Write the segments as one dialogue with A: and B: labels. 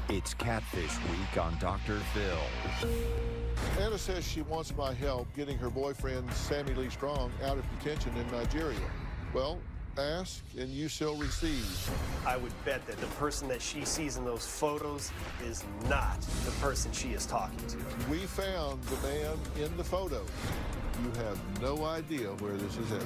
A: It's Catfish Week on Dr. Phill.
B: Anna says she wants my help getting her boyfriend, Sammy Lee Strong, out of detention in Nigeria. Well, ask and you shall receive.
C: I would bet that the person that she sees in those photos is not the person she is talking to.
B: We found the man in the photo. You have no idea where this is headed.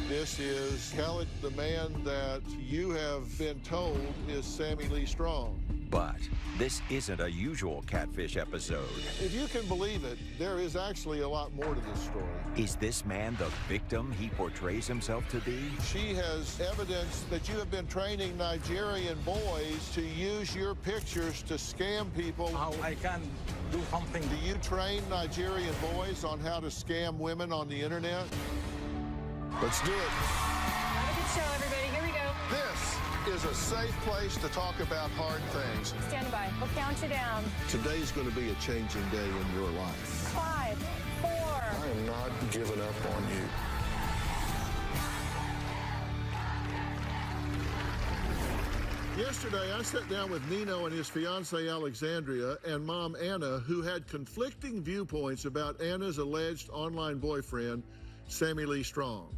B: This is Khaled, the man that you have been told is Sammy Lee Strong.
A: But this isn't a usual Catfish episode.
B: If you can believe it, there is actually a lot more to this story.
A: Is this man the victim he portrays himself to be?
B: She has evidence that you have been training Nigerian boys to use your pictures to scam people.
D: How I can do something.
B: Do you train Nigerian boys on how to scam women on the internet? Let's do it.
E: Have a good show, everybody. Here we go.
B: This is a safe place to talk about hard things.
E: Stand by. We'll count you down.
B: Today's going to be a changing day in your life.
E: 5, 4.
B: I am not giving up on you. Yesterday, I sat down with Nino and his fiancée, Alexandria, and Mom, Anna, who had conflicting viewpoints about Anna's alleged online boyfriend, Sammy Lee Strong.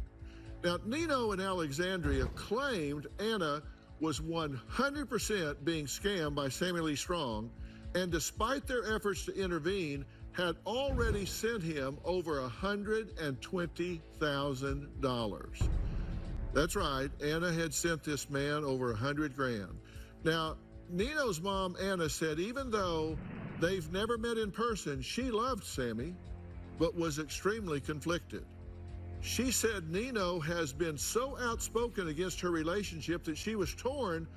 B: Now, Nino and Alexandria claimed Anna was 100% being scammed by Sammy Lee Strong, and despite their efforts to intervene, had already sent him over $120,000. That's right, Anna had sent this man over 100 grand. Now, Nino's mom, Anna, said even though they've never met in person, she loved Sammy, but was extremely conflicted. She said Nino has been so outspoken against her relationship that she was torn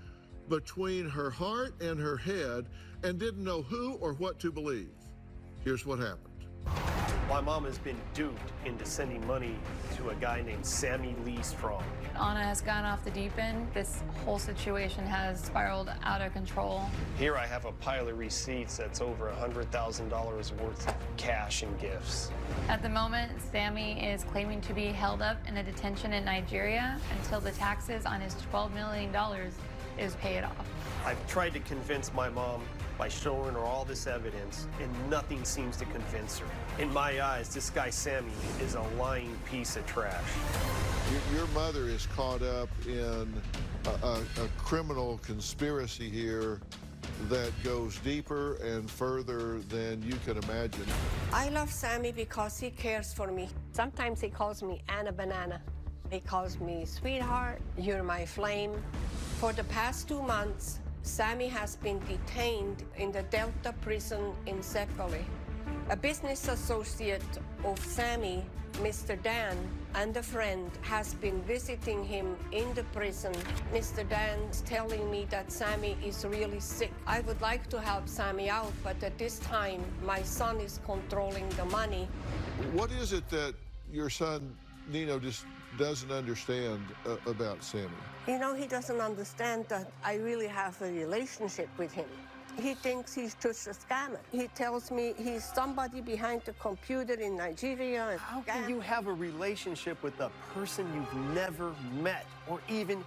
B: between her heart and her head and didn't know who or what to believe. Here's what happened.
C: My mom has been duped into sending money to a guy named Sammy Lee Strong.
F: Anna has gone off the deep end. This whole situation has spiraled out of control.
C: Here I have a pile of receipts that's over $100,000 worth of cash and gifts.
F: At the moment, Sammy is claiming to be held up in a detention in Nigeria until the taxes on his $12 million is paid off.
C: I've tried to convince my mom by showing her all this evidence, and nothing seems to convince her. In my eyes, this guy Sammy is a lying piece of trash.
B: Your mother is caught up in a criminal conspiracy here that goes deeper and further than you can imagine.
G: I love Sammy because he cares for me. Sometimes he calls me Anna Banana. He calls me sweetheart, you're my flame. For the past 2 months, Sammy has been detained in the Delta prison in Sepoli. A business associate of Sammy, Mr. Dan, and a friend has been visiting him in the prison. Mr. Dan's telling me that Sammy is really sick. I would like to help Sammy out, but at this time, my son is controlling the money.
B: What is it that your son, Nino, just doesn't understand about Sammy?
G: You know, he doesn't understand that I really have a relationship with him. He thinks he's just a scammer. He tells me he's somebody behind the computer in Nigeria.
C: How can you have a relationship with a person you've never met or even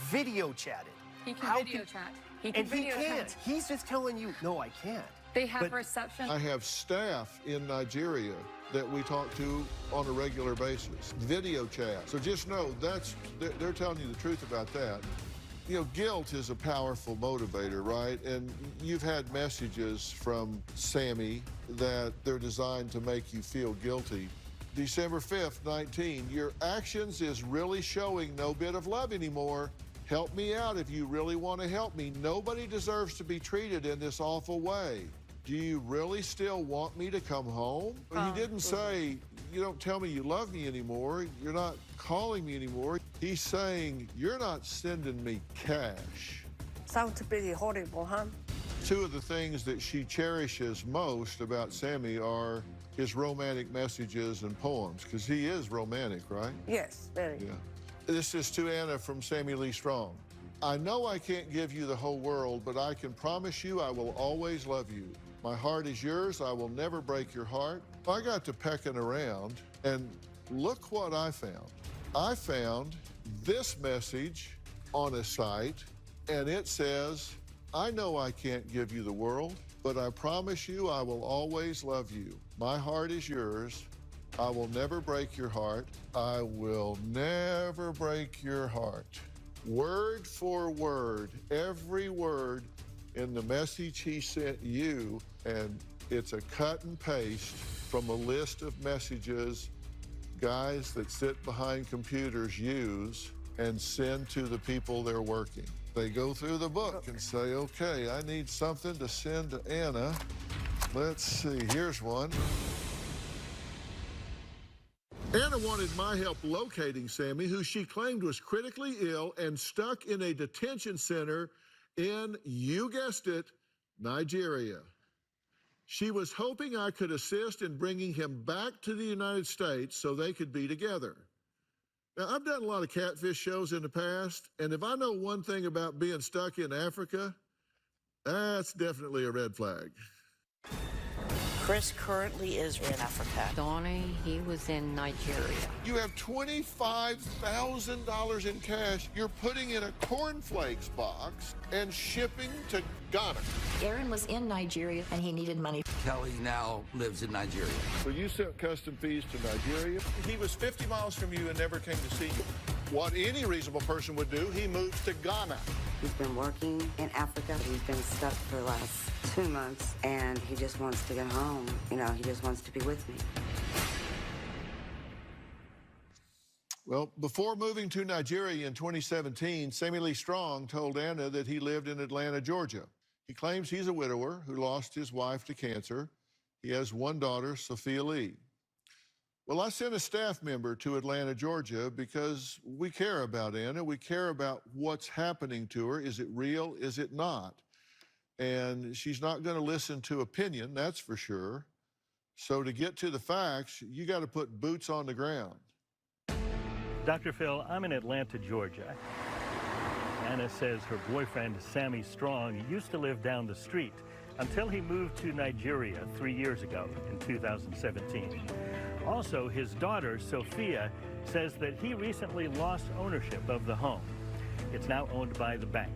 C: video chatted?
F: He can video chat. He can
C: And he
F: video
C: can't.
F: chat.
C: He's just telling you, no, I can't.
F: They have
C: But
F: reception.
B: I have staff in Nigeria that we talk to on a regular basis, video chat. So just know they're telling you the truth about that. You know, guilt is a powerful motivator, right? And you've had messages from Sammy that they're designed to make you feel guilty. December 5th, 19, your actions is really showing no bit of love anymore. Help me out if you really want to help me. Nobody deserves to be treated in this awful way. Do you really still want me to come home? He didn't say, you don't tell me you love me anymore. You're not calling me anymore. He's saying, you're not sending me cash.
G: Sounds pretty horrible, huh?
B: Two of the things that she cherishes most about Sammy are his romantic messages and poems, because he is romantic, right?
G: Yes, very.
B: Yeah. This is to Anna from Sammy Lee Strong. I know I can't give you the whole world, but I can promise you I will always love you. My heart is yours. I will never break your heart. I got to pecking around, and look what I found. I found this message on a site, and it says, I know I can't give you the world, but I promise you I will always love you. My heart is yours. I will never break your heart. I will never break your heart. Word for word, every word in the message he sent you, and it's a cut and paste from a list of messages guys that sit behind computers use and send to the people they're working. They go through the book and say, okay, I need something to send to Anna. Let's see, here's one. Anna wanted my help locating Sammy, who she claimed was critically ill and stuck in a detention center in, you guessed it, Nigeria. She was hoping I could assist in bringing him back to the United States so they could be together. Now, I've done a lot of catfish shows in the past, and if I know one thing about being stuck in Africa, that's definitely a red flag.
H: Chris currently is in Africa.
I: Donnie, he was in Nigeria.
B: You have $25,000 in cash you're putting in a cornflakes box and shipping to Ghana.
J: Aaron was in Nigeria and he needed money.
K: Kelly now lives in Nigeria.
B: So you sent custom fees to Nigeria. He was 50 miles from you and never came to see you. What any reasonable person would do, he moves to Ghana.
L: He's been working in Africa. He's been stuck for the last 2 months, and he just wants to get home. You know, he just wants to be with me.
B: Well, before moving to Nigeria in 2017, Sammy Lee Strong told Anna that he lived in Atlanta, Georgia. He claims he's a widower who lost his wife to cancer. He has one daughter, Sophia Lee. Well, I sent a staff member to Atlanta, Georgia, because we care about Anna. We care about what's happening to her. Is it real? Is it not? And she's not going to listen to opinion, that's for sure. So to get to the facts, you got to put boots on the ground.
M: Dr. Phill, I'm in Atlanta, Georgia. Anna says her boyfriend, Sammy Strong, used to live down the street until he moved to Nigeria 3 years ago in 2017. Also, his daughter, Sophia, says that he recently lost ownership of the home. It's now owned by the bank.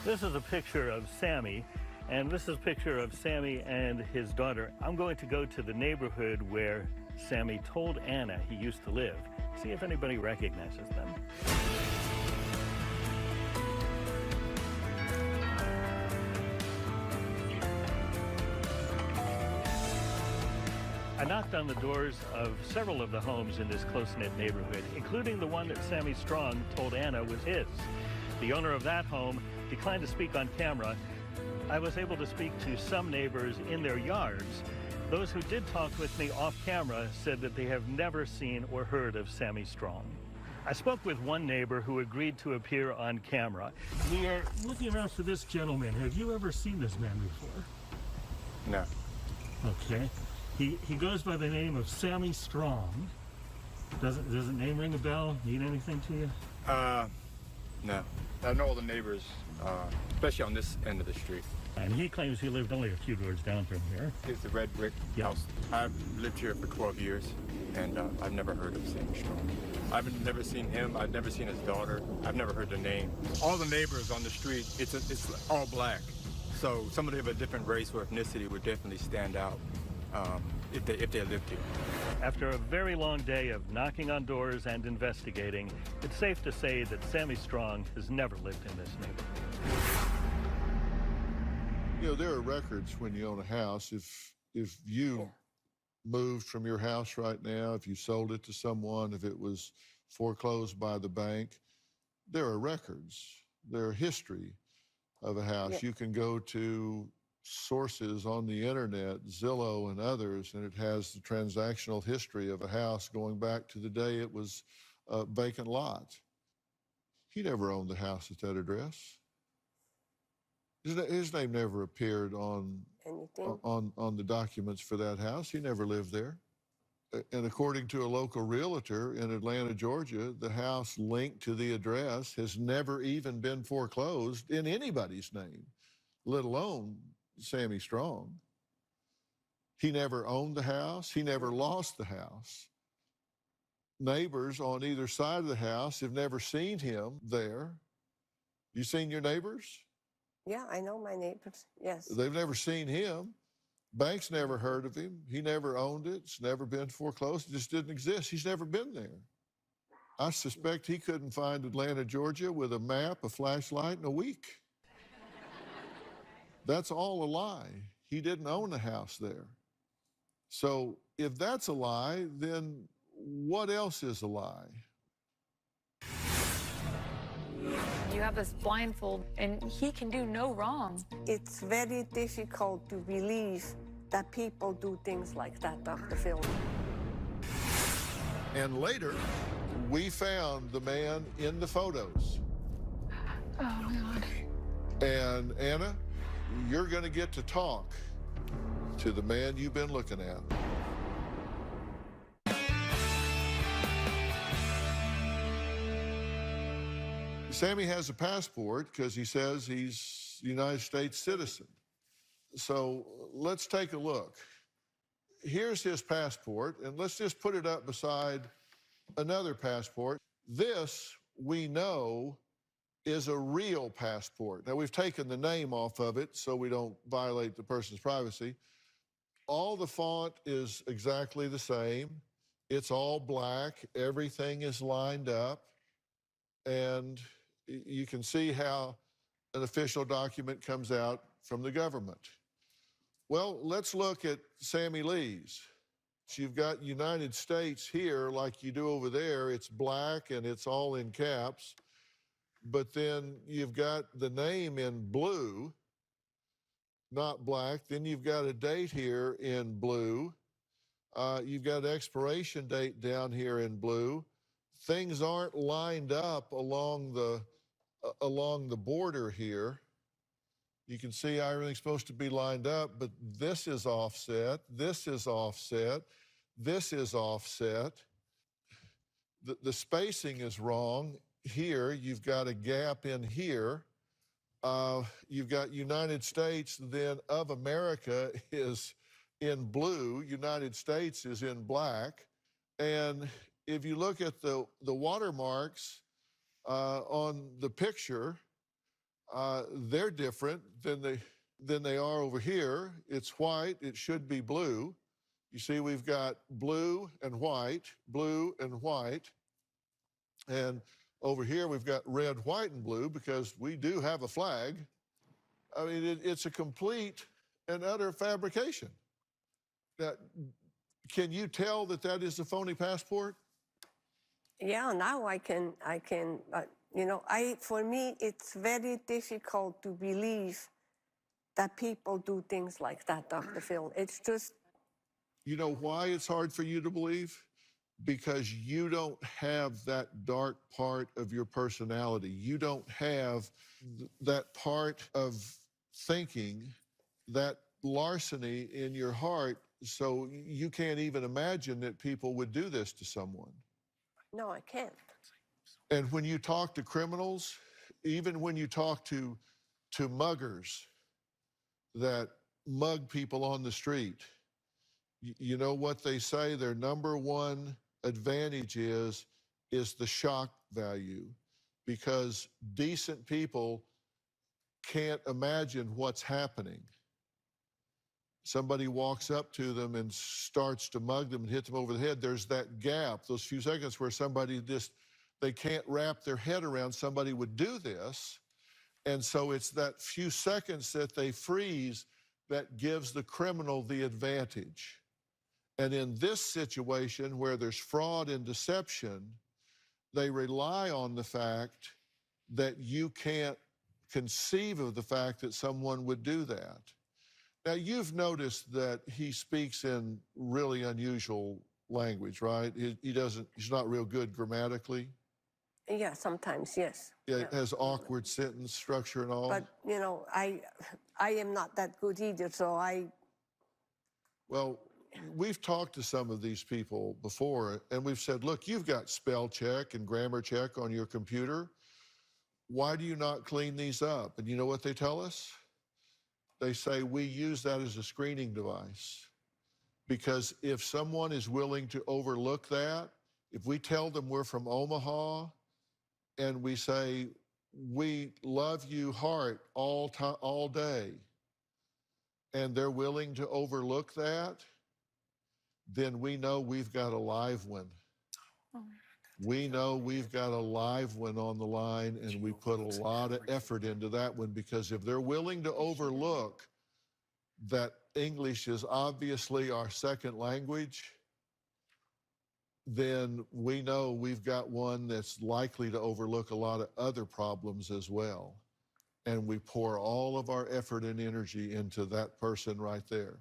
M: This is a picture of Sammy, and this is a picture of Sammy and his daughter. I'm going to go to the neighborhood where Sammy told Anna he used to live, see if anybody recognizes them. I knocked on the doors of several of the homes in this close-knit neighborhood, including the one that Sammy Strong told Anna was his. The owner of that home declined to speak on camera. I was able to speak to some neighbors in their yards. Those who did talk with me off camera said that they have never seen or heard of Sammy Strong. I spoke with one neighbor who agreed to appear on camera. We are looking around for this gentleman. Have you ever seen this man before?
N: No.
M: Okay. He goes by the name of Sammy Strong. Does the name ring a bell? Mean anything to you?
N: No. I know all the neighbors, especially on this end of the street.
M: And he claims he lived only a few doors down from here.
N: It's the red brick house. I've lived here for 12 years, and I've never heard of Sammy Strong. I've never seen him. I've never seen his daughter. I've never heard the name. All the neighbors on the street, it's all black. So somebody of a different race or ethnicity would definitely stand out. If they lived here.
M: After a very long day of knocking on doors and investigating, it's safe to say that Sammy Strong has never lived in this neighborhood.
B: You know, there are records when you own a house. If you moved from your house right now, if you sold it to someone, if it was foreclosed by the bank, there are records. There are history of a house. You can go to sources on the internet, Zillow and others, and it has the transactional history of a house going back to the day it was a vacant lot. He never owned the house at that address. His name never appeared on the documents for that house. He never lived there. And according to a local realtor in Atlanta, Georgia, the house linked to the address has never even been foreclosed in anybody's name, let alone Sammy Strong. He never owned the house. He never lost the house. Neighbors on either side of the house have never seen him there. You seen your neighbors?
G: Yeah, I know my neighbors, yes.
B: They've never seen him. Bank's never heard of him. He never owned it. It's never been foreclosed. It just didn't exist. He's never been there. I suspect he couldn't find Atlanta, Georgia with a map, a flashlight, in a week. That's all a lie. He didn't own a house there. So if that's a lie, then what else is a lie?
F: You have this blindfold, and he can do no wrong.
G: It's very difficult to believe that people do things like that, Dr. Phill.
B: And later, we found the man in the photos.
F: Oh, my God.
B: And Anna, you're going to get to talk to the man you've been looking at. Sammy has a passport because he says he's a United States citizen. So let's take a look. Here's his passport, and let's just put it up beside another passport. This, we know, is a real passport. Now, we've taken the name off of it so we don't violate the person's privacy. All the font is exactly the same. It's all black. Everything is lined up. And you can see how an official document comes out from the government. Well, let's look at Sammy Lee's. So you've got United States here like you do over there. It's black and it's all in caps. But then you've got the name in blue, not black. Then you've got a date here in blue. You've got an expiration date down here in blue. Things aren't lined up along the border here. You can see how everything's supposed to be lined up, but this is offset, this is offset, this is offset. The spacing is wrong. Here, you've got a gap in here. You've got United States, then of America is in blue. United States is in black. And if you look at the watermarks on the picture, they're different than they are over here. It's white. It should be blue. You see, we've got blue and white, blue and white. And over here, we've got red, white, and blue because we do have a flag. I mean, it's a complete and utter fabrication. Now, can you tell that that is a phony passport?
G: Yeah, now I can, you know, for me, it's very difficult to believe that people do things like that, Dr. Phill. It's just...
B: You know why it's hard for you to believe? Because you don't have that dark part of your personality. You don't have that part of thinking, that larceny in your heart, so you can't even imagine that people would do this to someone.
G: No, I can't.
B: And when you talk to criminals, even when you talk to muggers that mug people on the street, you know what they say? Their number one advantage is the shock value, because decent people can't imagine what's happening. Somebody walks up to them and starts to mug them and hit them over the head. There's that gap, those few seconds where somebody they can't wrap their head around somebody would do this. And so it's that few seconds that they freeze that gives the criminal the advantage. And in this situation where there's fraud and deception, they rely on the fact that you can't conceive of the fact that someone would do that. Now, you've noticed that he speaks in really unusual language, right? He's not real good grammatically.
G: Yeah, sometimes, yes.
B: Yeah, it has awkward sentence structure and all.
G: But, you know, I am not that good either, so
B: Well, we've talked to some of these people before, and we've said, look, you've got spell check and grammar check on your computer. Why do you not clean these up? And you know what they tell us? They say, we use that as a screening device. Because if someone is willing to overlook that, if we tell them we're from Omaha and we say we love you heart all day, and they're willing to overlook that, then we know we've got a live one. We know we've got a live one on the line, and we put a lot of effort into that one, because if they're willing to overlook that English is obviously our second language, then we know we've got one that's likely to overlook a lot of other problems as well. And we pour all of our effort and energy into that person right there.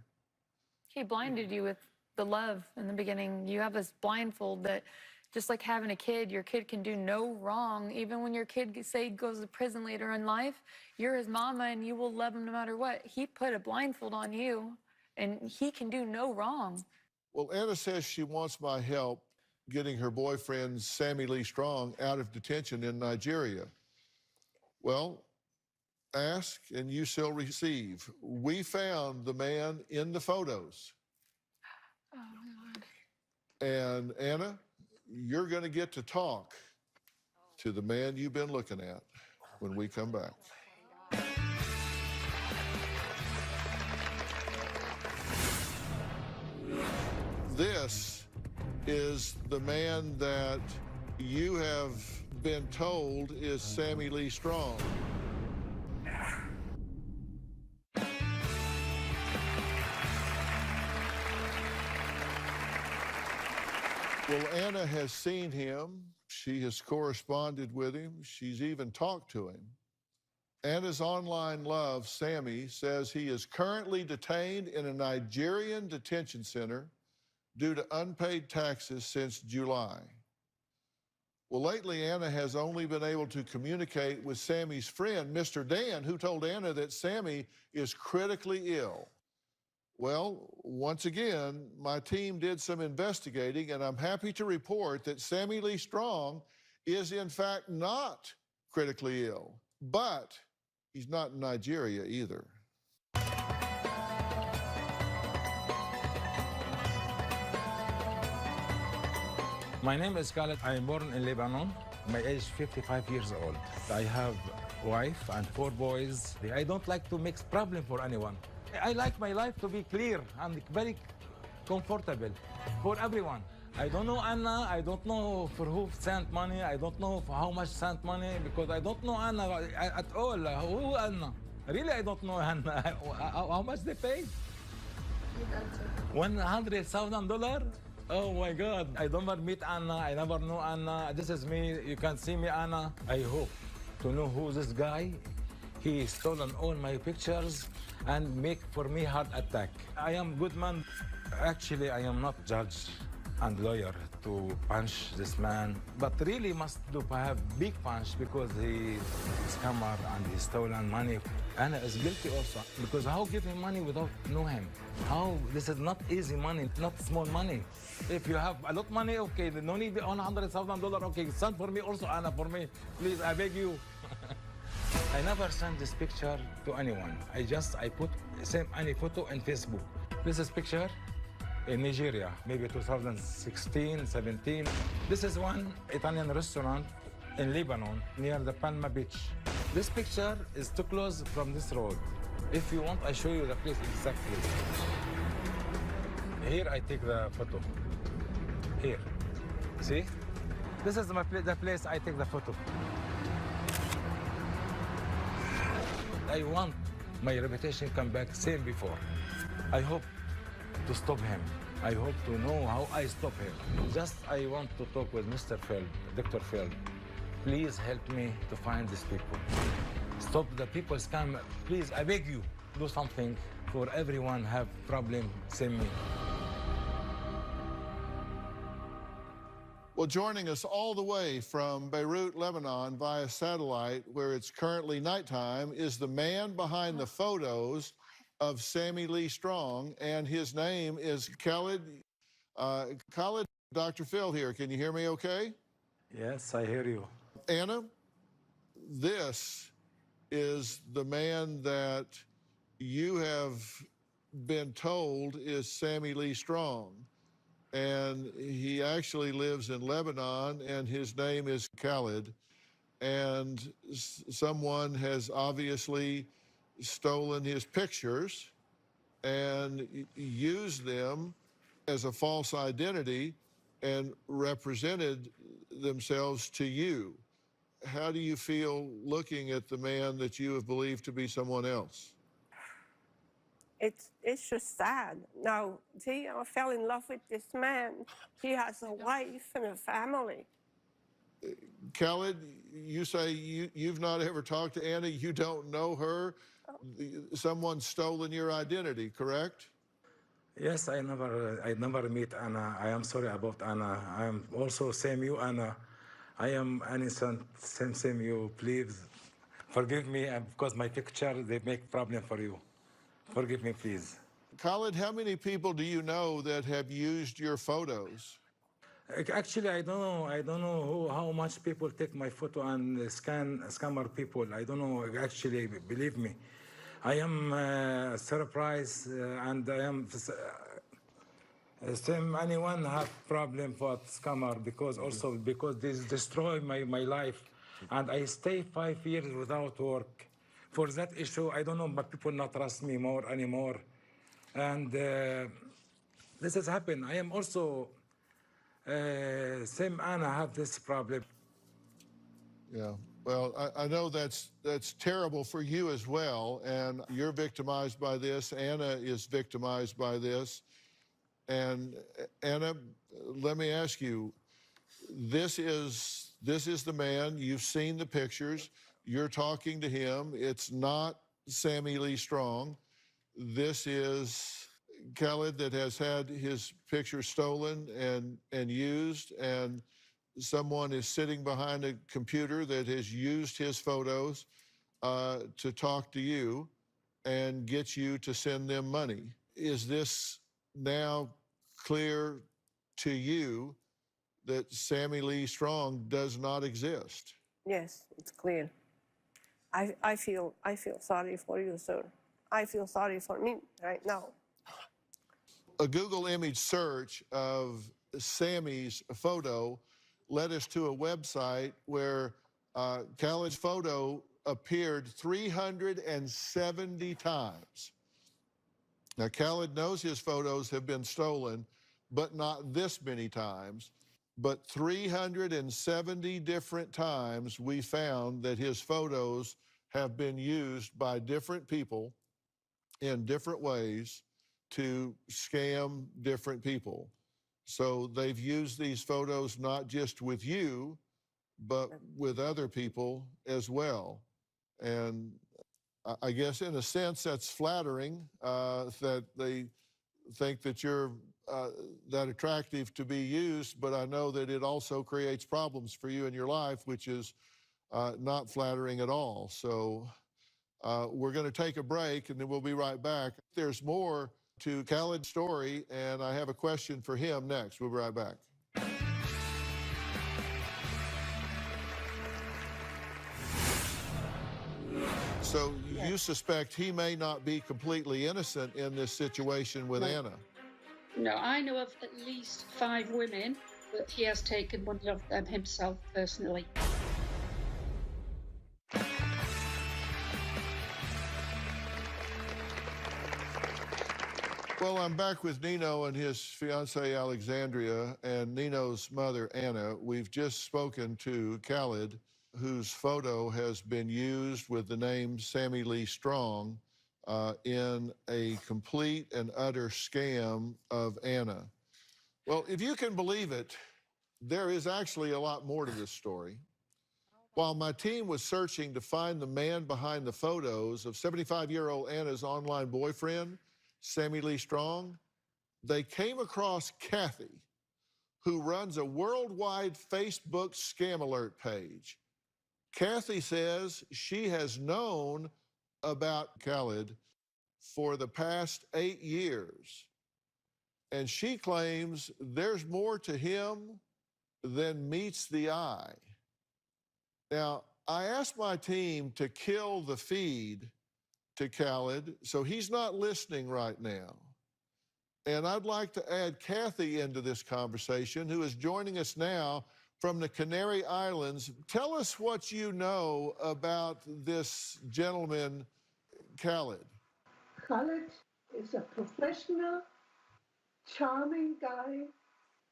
F: He blinded you with the love in the beginning. You have this blindfold that, just like having a kid, your kid can do no wrong. Even when your kid, say, goes to prison later in life, you're his mama and you will love him no matter what. He put a blindfold on you, and he can do no wrong.
B: Well, Anna says she wants my help getting her boyfriend, Sammy Lee Strong, out of detention in Nigeria. Well, ask and you shall receive. We found the man in the photos.
F: Oh, God.
B: And Anna, you're going to get to talk to the man you've been looking at when we come back. This is the man that you have been told is Sammy Lee Strong. Well, Anna has seen him. She has corresponded with him. She's even talked to him. Anna's online love, Sammy, says he is currently detained in a Nigerian detention center due to unpaid taxes since July. Well, lately, Anna has only been able to communicate with Sammy's friend, Mr. Dan, who told Anna that Sammy is critically ill. Well, once again, my team did some investigating, and I'm happy to report that Sammy Lee Strong is, in fact, not critically ill, but he's not in Nigeria either.
D: My name is Khaled. I am born in Lebanon. My age 55 years old. I have a wife and 4 boys. I don't like to make problem for anyone. I like my life to be clear and very comfortable for everyone. I don't know Anna. I don't know for who sent money. I don't know for how much sent money, because I don't know Anna at all. Who Anna? Really, I don't know Anna. How much they paid? $100,000. Oh my God, I don't ever meet Anna, I never know Anna. This is me, you can see me, Anna. I hope to know who this guy. He stolen all my pictures and make for me heart attack. I am good man. Actually, I am not judge and lawyer to punch this man, but really must do have big punch because he scammer and he stolen money. Anna is guilty also, because how give him money without know him? How? This is not easy money, not small money. If you have a lot of money, okay, no need $100,000, okay, send for me also, Anna, for me. Please, I beg you. I never send this picture to anyone. I put same any photo in Facebook. This is picture in Nigeria, maybe 2016, 17. This is one Italian restaurant in Lebanon, near the Palma Beach. This picture is too close from this road. If you want, I show you the place exactly. Here I take the photo. Here, see? This is the place I take the photo. I want my reputation come back same before. I hope to stop him. I hope to know how I stop him. Just I want to talk with Mr. Phill, Dr. Phill. Please help me to find these people. Stop the people scam. Please, I beg you, do something for everyone have problem, same me.
B: Well, joining us all the way from Beirut, Lebanon, via satellite, where it's currently nighttime, is the man behind the photos of Sammy Lee Strong, and his name is Khaled. Khaled, Dr. Phill here. Can you hear me okay?
D: Yes, I hear you.
B: Anna, this is the man that you have been told is Sammy Lee Strong. And he actually lives in Lebanon, and his name is Khaled. and someone has obviously stolen his pictures and used them as a false identity and represented themselves to you. How do you feel looking at the man that you have believed to be someone else?
G: It's just sad. Now, see, I fell in love with this man. He has a wife and a family.
B: Khaled, you say you've not ever talked to Anna, you don't know her. Someone's stolen your identity, correct?
D: Yes, I never meet Anna. I am sorry about Anna. I am also same you, Anna. I am innocent, same you. Please forgive me because my picture, they make problem for you. Forgive me, please.
B: Khaled, how many people do you know that have used your photos?
D: Actually, I don't know. I don't know how much people take my photo and scammer people. I don't know. Actually, believe me, I am surprised and I am. Same anyone have problem for scammer because this destroy my life, and I stay 5 years without work. For that issue, I don't know, but people not trust me more anymore, and this has happened. I am also same Anna have this problem.
B: Yeah. Well, I know that's terrible for you as well, and you're victimized by this. Anna is victimized by this. And Anna, let me ask you, this is the man. You've seen the pictures. You're talking to him. It's not Sammy Lee Strong. This is Khaled that has had his picture stolen and used, and someone is sitting behind a computer that has used his photos to talk to you and get you to send them money. Is this now clear to you that Sammy Lee Strong does not exist?
G: Yes, it's clear. I feel sorry for you, sir. I feel sorry for me right now.
B: A Google image search of Sammy's photo led us to a website where Khaled's photo appeared 370 times. Now, Khaled knows his photos have been stolen, but not this many times. But 370 different times we found that his photos have been used by different people in different ways to scam different people. So they've used these photos not just with you, but with other people as well. And I guess in a sense that's flattering that they think that you're that attractive to be used, but I know that it also creates problems for you in your life, which is not flattering at all. So we're going to take a break and then we'll be right back. There's more to Khaled's story, and I have a question for him next. We'll be right back. So you suspect he may not be completely innocent in this situation with Anna?
O: No, I know of at least 5 women, but he has taken one of them himself personally.
B: Well, I'm back with Nino and his fiancée, Alexandria, and Nino's mother, Anna. We've just spoken to Khaled, whose photo has been used with the name Sammy Lee Strong in a complete and utter scam of Anna. Well, if you can believe it, there is actually a lot more to this story. While my team was searching to find the man behind the photos of 75-year-old Anna's online boyfriend, Sammy Lee Strong, they came across Kathy, who runs a worldwide Facebook scam alert page. Kathy says she has known about Khaled for the past 8 years, and she claims there's more to him than meets the eye. Now, I asked my team to kill the feed to Khaled, so he's not listening right now. And I'd like to add Kathy into this conversation, who is joining us now from the Canary Islands. Tell us what you know about this gentleman, Khaled.
P: Khaled is a professional, charming guy,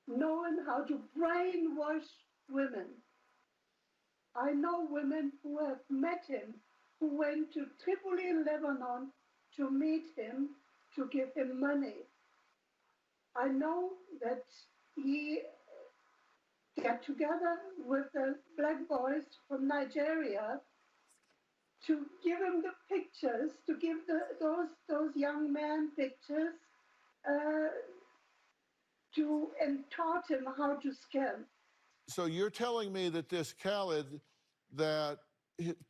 P: knowing how to brainwash women. I know women who have met him, who went to Tripoli in Lebanon to meet him, to give him money. I know that he got together with the black boys from Nigeria to give him the pictures, to give those young men pictures, and taught him how to scam.
B: So you're telling me that this Khaled, that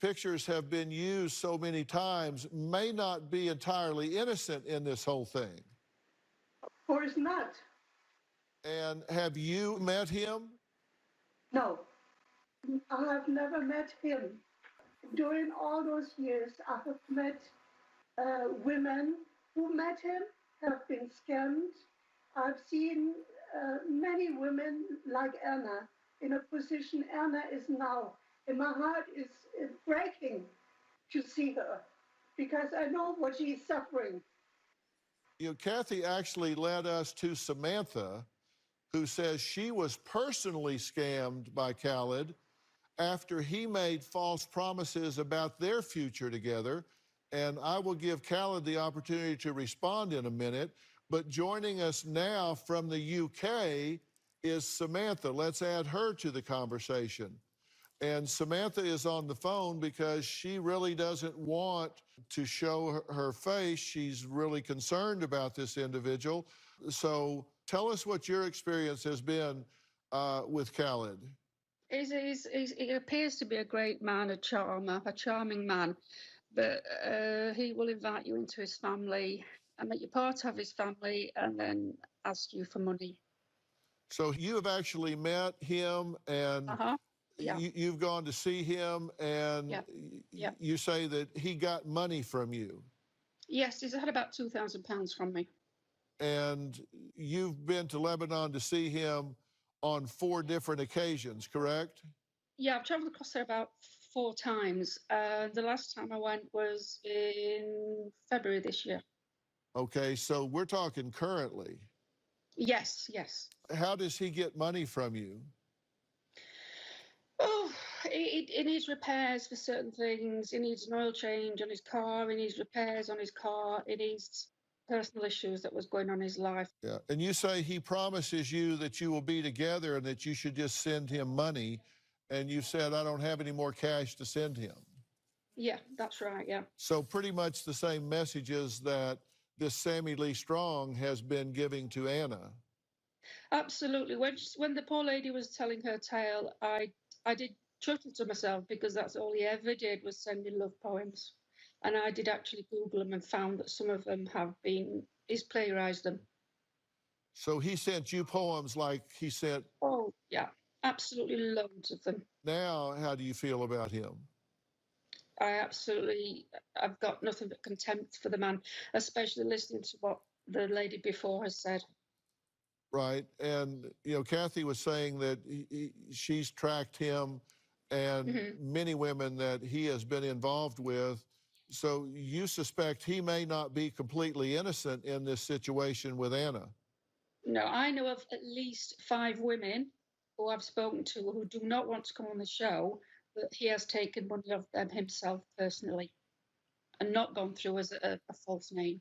B: pictures have been used so many times, may not be entirely innocent in this whole thing?
P: Of course not.
B: And have you met him?
P: No, I have never met him. During all those years, I have met women who met him, have been scammed. I've seen many women like Anna in a position Anna is now. And my heart is breaking to see her because I know what she's suffering.
B: You know, Kathy actually led us to Samantha, who says she was personally scammed by Khaled after he made false promises about their future together. And I will give Khaled the opportunity to respond in a minute. But joining us now from the UK is Samantha. Let's add her to the conversation. And Samantha is on the phone because she really doesn't want to show her face. She's really concerned about this individual. So tell us what your experience has been with Khaled.
O: He appears to be a great man, a charming man, but he will invite you into his family and make you part of his family and then ask you for money.
B: So you have actually met him and
O: Yeah.
B: you've gone to see him and you say that he got money from you.
O: Yes, he's had about £2,000 from me.
B: And you've been to Lebanon to see him on 4 different occasions, correct?
O: Yeah, I've travelled across there about 4 times. The last time I went was in February this year.
B: Okay, so we're talking currently.
O: Yes, yes.
B: How does he get money from you?
O: Oh, he needs repairs for certain things. He needs an oil change on his car. He needs repairs on his car. He needs personal issues that was going on in his life.
B: Yeah, and you say he promises you that you will be together and that you should just send him money, and you said, I don't have any more cash to send him.
O: Yeah, that's right, yeah.
B: So pretty much the same messages that this Sammy Lee Strong has been giving to Anna.
O: Absolutely. When the poor lady was telling her tale, I did chuckle to myself because that's all he ever did was send me love poems. And I did actually Google them and found that some of them he's plagiarized them.
B: So he sent you poems like he sent...
O: Oh, yeah, absolutely loads of them.
B: Now, how do you feel about him?
O: I've got nothing but contempt for the man, especially listening to what the lady before has said.
B: Right, and, you know, Kathy was saying that she's tracked him and many women that he has been involved with. So you suspect he may not be completely innocent in this situation with Anna?
O: No, I know of at least 5 women who I've spoken to who do not want to come on the show, but he has taken money of them himself personally and not gone through as a false name.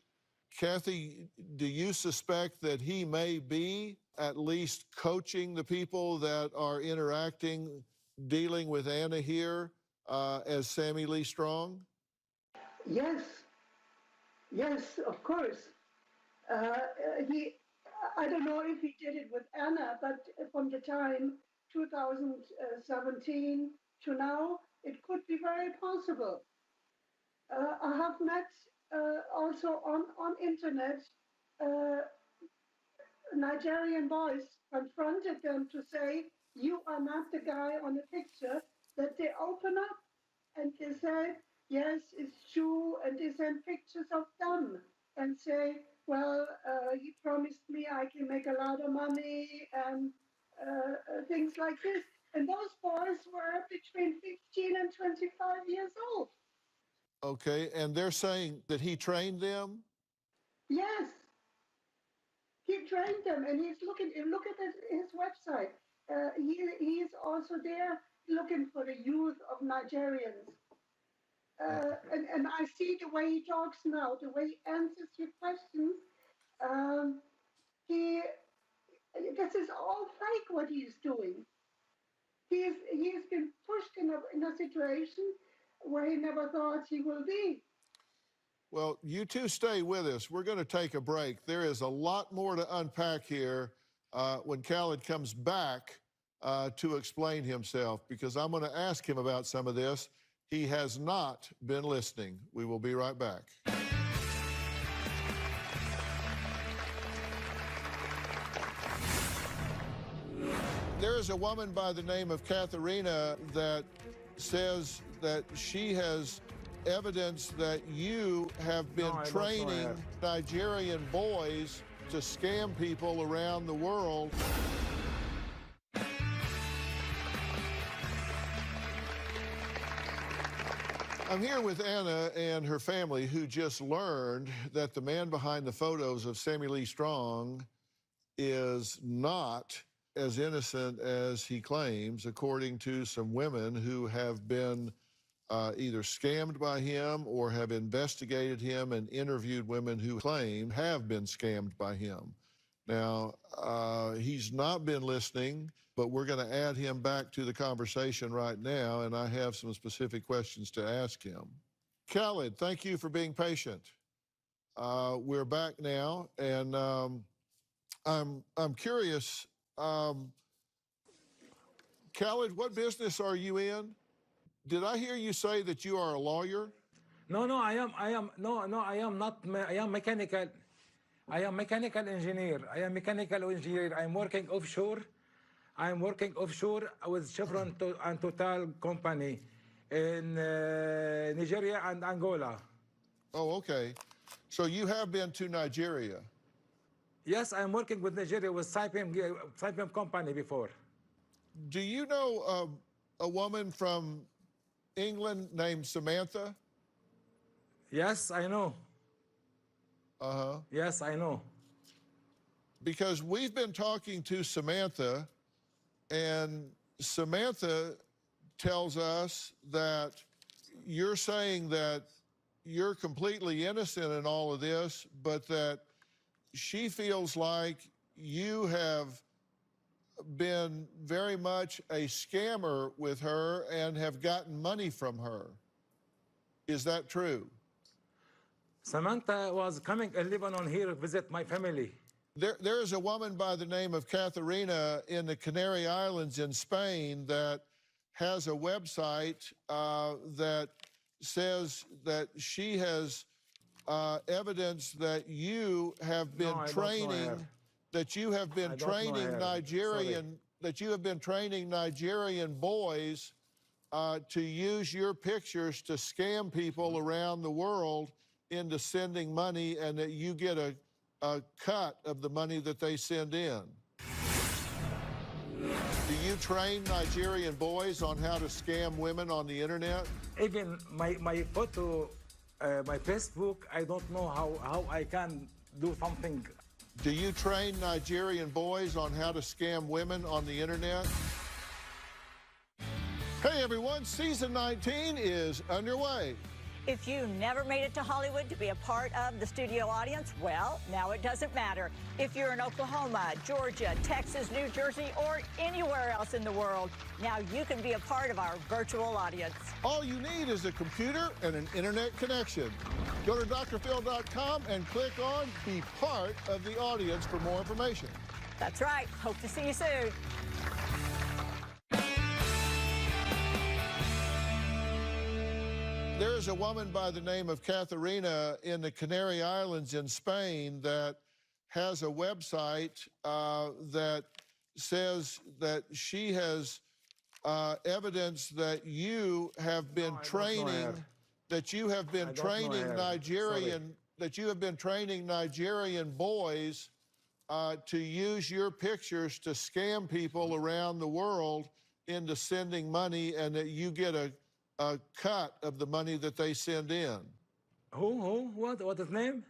B: Kathy, do you suspect that he may be at least coaching the people that are interacting, dealing with Anna here as Sammy Lee Strong?
P: Yes, yes, of course. I don't know if he did it with Anna, but from the time 2017 to now, it could be very possible. I have met also on internet Nigerian boys confronted them to say, you are not the guy on the picture, that they open up and they say, yes, it's true, and they send pictures of them and say, well, he promised me I can make a lot of money and things like this. And those boys were between 15 and 25 years old.
B: Okay, and they're saying that he trained them?
P: Yes, he trained them, and he's looking. Look at his website. He's also there looking for the youth of Nigerians. And I see the way he talks now, the way he answers your questions. This is all fake what he's doing. He's been pushed in a situation where he never thought he will be.
B: Well, you two stay with us. We're going to take a break. There is a lot more to unpack here when Khaled comes back to explain himself, because I'm going to ask him about some of this. He has not been listening. We will be right back. There is a woman by the name of Katharina that says that she has evidence that you have been training Nigerian boys to scam people around the world. I'm here with Anna and her family, who just learned that the man behind the photos of Sammy Lee Strong is not as innocent as he claims, according to some women who have been either scammed by him or have investigated him and interviewed women who claim have been scammed by him. Now, he's not been listening, but we're going to add him back to the conversation right now, and I have some specific questions to ask him. Khaled, thank you for being patient. We're back now, and I'm curious, Khaled, what business are you in? Did I hear you say that you are a lawyer?
D: No, I am not. I am mechanical. I am mechanical engineer. I'm working offshore. I'm working offshore with Chevron and Total company in Nigeria and Angola.
B: Oh, okay. So you have been to Nigeria?
D: Yes, I'm working with Nigeria with Saipem company before.
B: Do you know a woman from England named Samantha?
D: Yes, I know.
B: Uh-huh.
D: Yes, I know.
B: Because we've been talking to Samantha, and Samantha tells us that you're saying that you're completely innocent in all of this, but that she feels like you have been very much a scammer with her and have gotten money from her. Is that true?
D: Samantha was coming in Lebanon here to visit my family.
B: There is a woman by the name of Katharina in the Canary Islands in Spain that has a website that says that she has evidence that you have been training, that you have been training Nigerian boys to use your pictures to scam people around the world into sending money, and that you get a cut of the money that they send in. Do you train Nigerian boys on how to scam women on the internet?
D: Even my photo, my Facebook, I don't know how I can do something.
B: Do you train Nigerian boys on how to scam women on the internet? Hey everyone, season 19 is underway.
Q: If you never made it to Hollywood to be a part of the studio audience, well, now it doesn't matter. If you're in Oklahoma, Georgia, Texas, New Jersey, or anywhere else in the world, now you can be a part of our virtual audience.
B: All you need is a computer and an internet connection. Go to drphil.com and click on Be Part of the Audience for more information.
Q: That's right. Hope to see you soon.
B: There is a woman by the name of Katharina in the Canary Islands in Spain that has a website that says that she has evidence that you have been training, Nigerian boys to use your pictures to scam people around the world into sending money and that you get a cut of the money that they send in.
D: Who? What is name?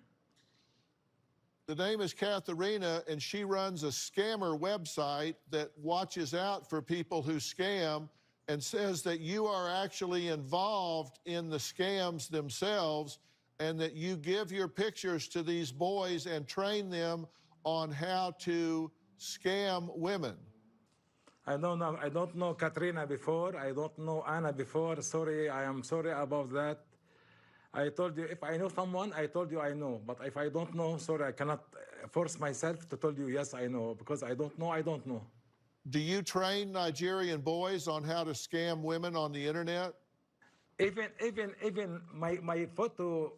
B: The name is Katharina, and she runs a scammer website that watches out for people who scam and says that you are actually involved in the scams themselves and that you give your pictures to these boys and train them on how to scam women.
D: I don't know Katrina before. I don't know Anna before. Sorry, I am sorry about that. I told you, if I know someone, I told you I know. But if I don't know, sorry, I cannot force myself to tell you, yes, I know. Because I don't know, I don't know.
B: Do you train Nigerian boys on how to scam women on the internet?
D: Even my photo,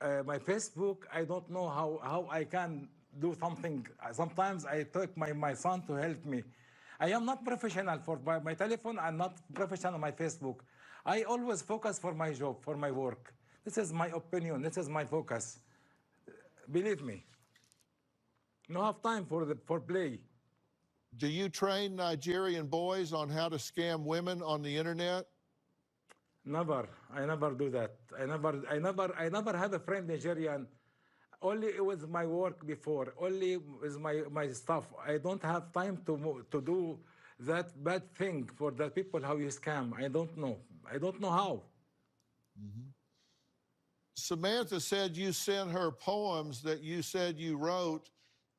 D: my Facebook, I don't know how I can do something. Sometimes I take my son to help me. I am not professional for my telephone. I'm not professional on my Facebook. I always focus for my job, for my work. This is my opinion. This is my focus. Believe me. No have time for play.
B: Do you train Nigerian boys on how to scam women on the internet?
D: Never. I never do that. I never have a friend Nigerian. Only with my work before. Only with my stuff. I don't have time to do that bad thing for the people how you scam. I don't know. I don't know how.
B: Mm-hmm. Samantha said you sent her poems that you said you wrote,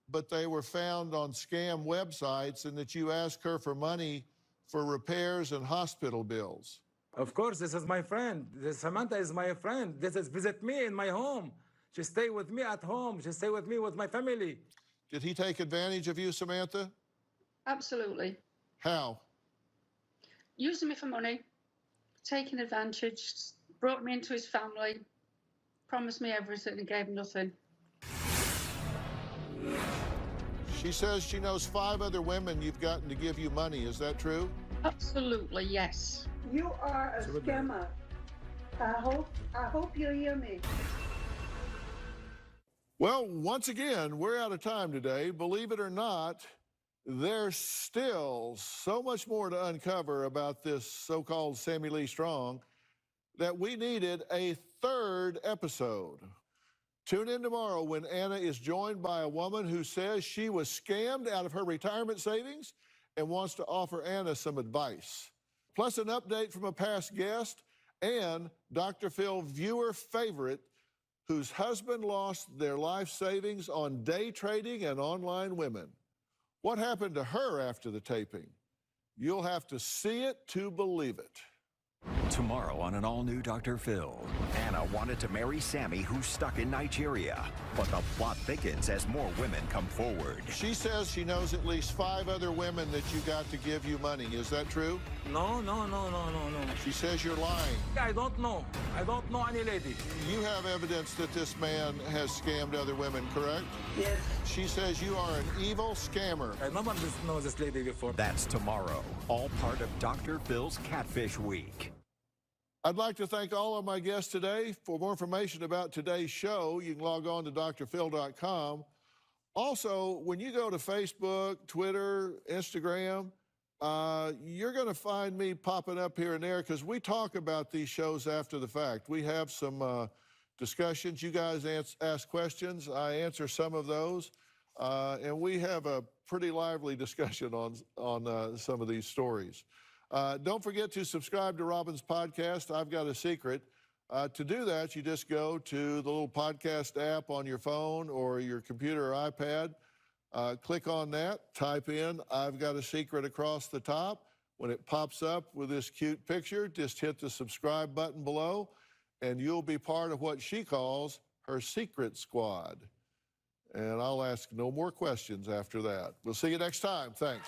B: but they were found on scam websites, and that you asked her for money for repairs and hospital bills.
D: Of course, this is my friend. Samantha is my friend. This is visit me in my home. She stay with me at home. She stay with me with my family.
B: Did he take advantage of you, Samantha?
O: Absolutely.
B: How?
O: Using me for money, taking advantage, brought me into his family, promised me everything and gave nothing.
B: She says she knows 5 other women you've gotten to give you money. Is that true?
O: Absolutely, yes.
P: You are a scammer. I hope you hear me.
B: Well, once again, we're out of time today. Believe it or not, there's still so much more to uncover about this so-called Sammy Lee Strong that we needed a 3rd episode. Tune in tomorrow when Anna is joined by a woman who says she was scammed out of her retirement savings and wants to offer Anna some advice. Plus an update from a past guest and Dr. Phill viewer favorite whose husband lost their life savings on day trading and online women. What happened to her after the taping? You'll have to see it to believe it.
A: Tomorrow on an all-new Dr. Phill. Anna wanted to marry Sammy, who's stuck in Nigeria. But the plot thickens as more women come forward.
B: She says she knows at least 5 other women that you got to give you money. Is that true?
D: No.
B: She says you're lying.
D: I don't know. I don't know any lady.
B: You have evidence that this man has scammed other women, correct?
P: Yes.
B: She says you are an evil scammer.
D: I never know this lady before.
A: That's tomorrow. All part of Dr. Phil's Catfish Week.
B: I'd like to thank all of my guests today. For more information about today's show, you can log on to drphill.com. Also, when you go to Facebook, Twitter, Instagram, you're going to find me popping up here and there because we talk about these shows after the fact. We have some discussions. You guys ask questions. I answer some of those. And we have a pretty lively discussion on some of these stories. Don't forget to subscribe to Robin's podcast, I've Got a Secret. To do that, you just go to the little podcast app on your phone or your computer or iPad. Click on that, type in I've Got a Secret across the top. When it pops up with this cute picture, just hit the subscribe button below, and you'll be part of what she calls her secret squad. And I'll ask no more questions after that. We'll see you next time. Thanks.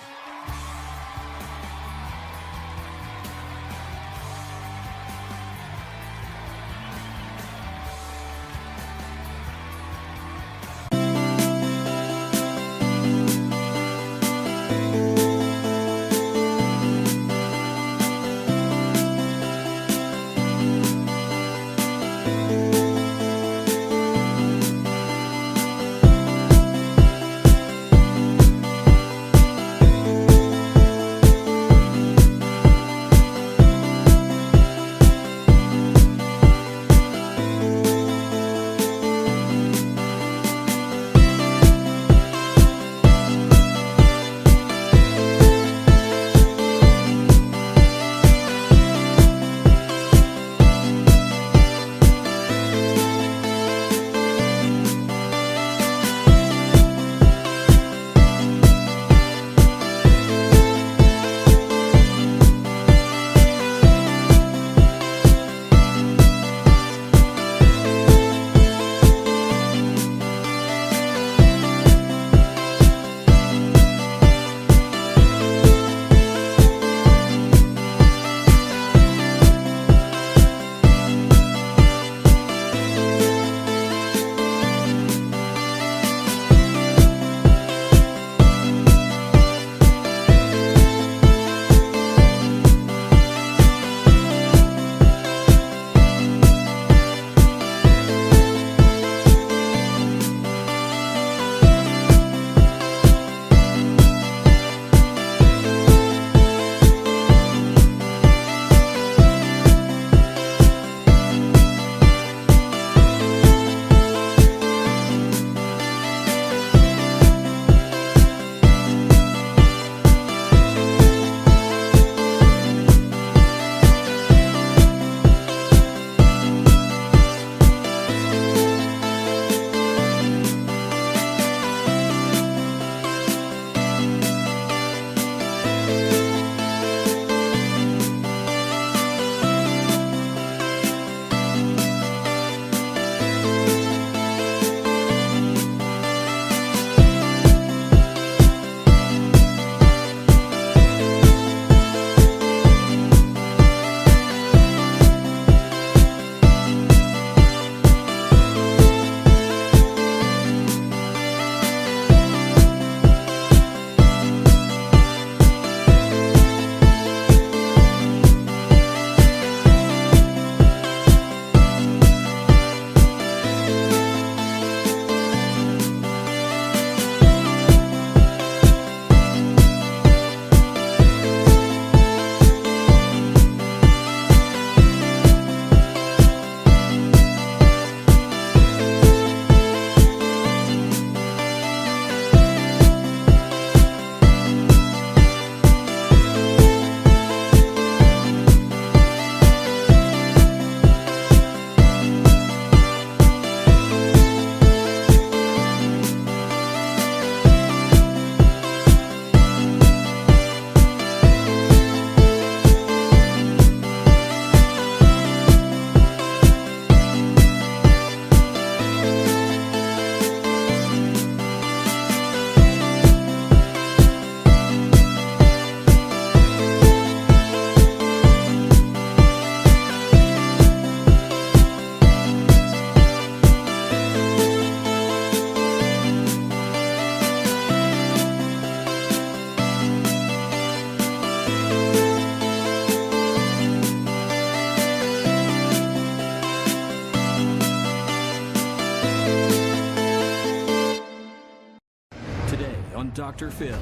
R: on Dr. Phill.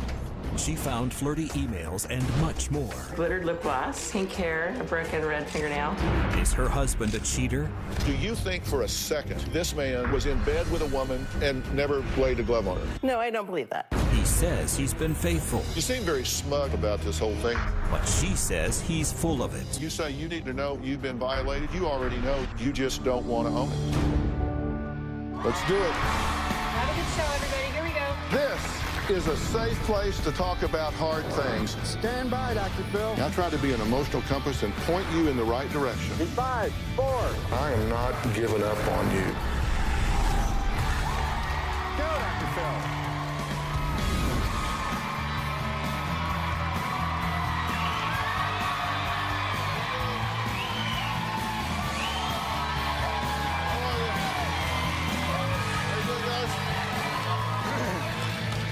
R: She found flirty emails and much more.
S: Glittered lip gloss, pink hair, a broken red fingernail.
R: Is her husband a cheater?
B: Do you think for a second this man was in bed with a woman and never laid a glove on her?
S: No, I don't believe that.
R: He says he's been faithful.
B: You seem very smug about this whole thing.
R: But she says he's full of it.
B: You say you need to know you've been violated. You already know. You just don't want to own it. Let's do it.
E: Have a good show, everybody. Here we go.
B: This is a safe place to talk about hard things.
T: Stand by, Dr. Phill.
B: I try to be an emotional compass and point you in the right direction.
T: In 5, 4.
B: I am not giving up on you.
T: Go, Dr. Phill.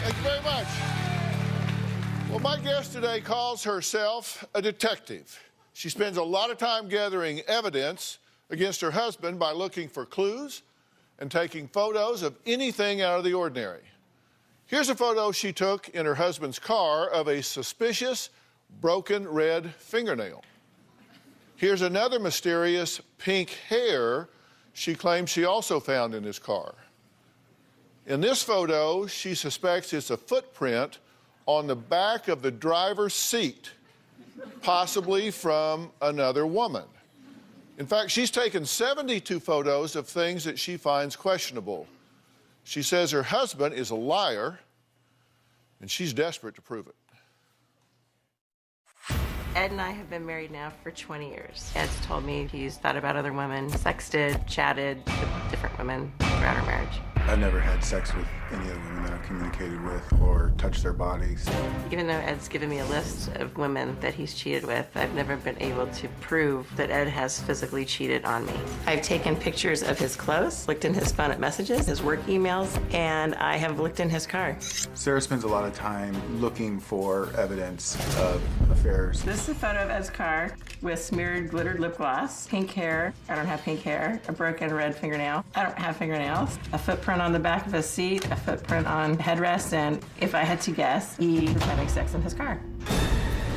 B: Thank you very much. Well, my guest today calls herself a detective. She spends a lot of time gathering evidence against her husband by looking for clues and taking photos of anything out of the ordinary. Here's a photo she took in her husband's car of a suspicious broken red fingernail. Here's another mysterious pink hair she claims she also found in his car. In this photo, she suspects it's a footprint on the back of the driver's seat, possibly from another woman. In fact, she's taken 72 photos of things that she finds questionable. She says her husband is a liar, and she's desperate to prove it.
S: Ed and I have been married now for 20 years. Ed's told me he's thought about other women, sexted, chatted with different women throughout our marriage.
U: I've never had sex with any of the women that I've communicated with or touched their bodies.
S: Even though Ed's given me a list of women that he's cheated with, I've never been able to prove that Ed has physically cheated on me. I've taken pictures of his clothes, looked in his phone at messages, his work emails, and I have looked in his car.
U: Sarah spends a lot of time looking for evidence of affairs.
S: This is a photo of Ed's car with smeared glittered lip gloss, pink hair, I don't have pink hair, a broken red fingernail, I don't have fingernails, a footprint on the back of his seat, a footprint on headrest, and if I had to guess, he was having sex in his car.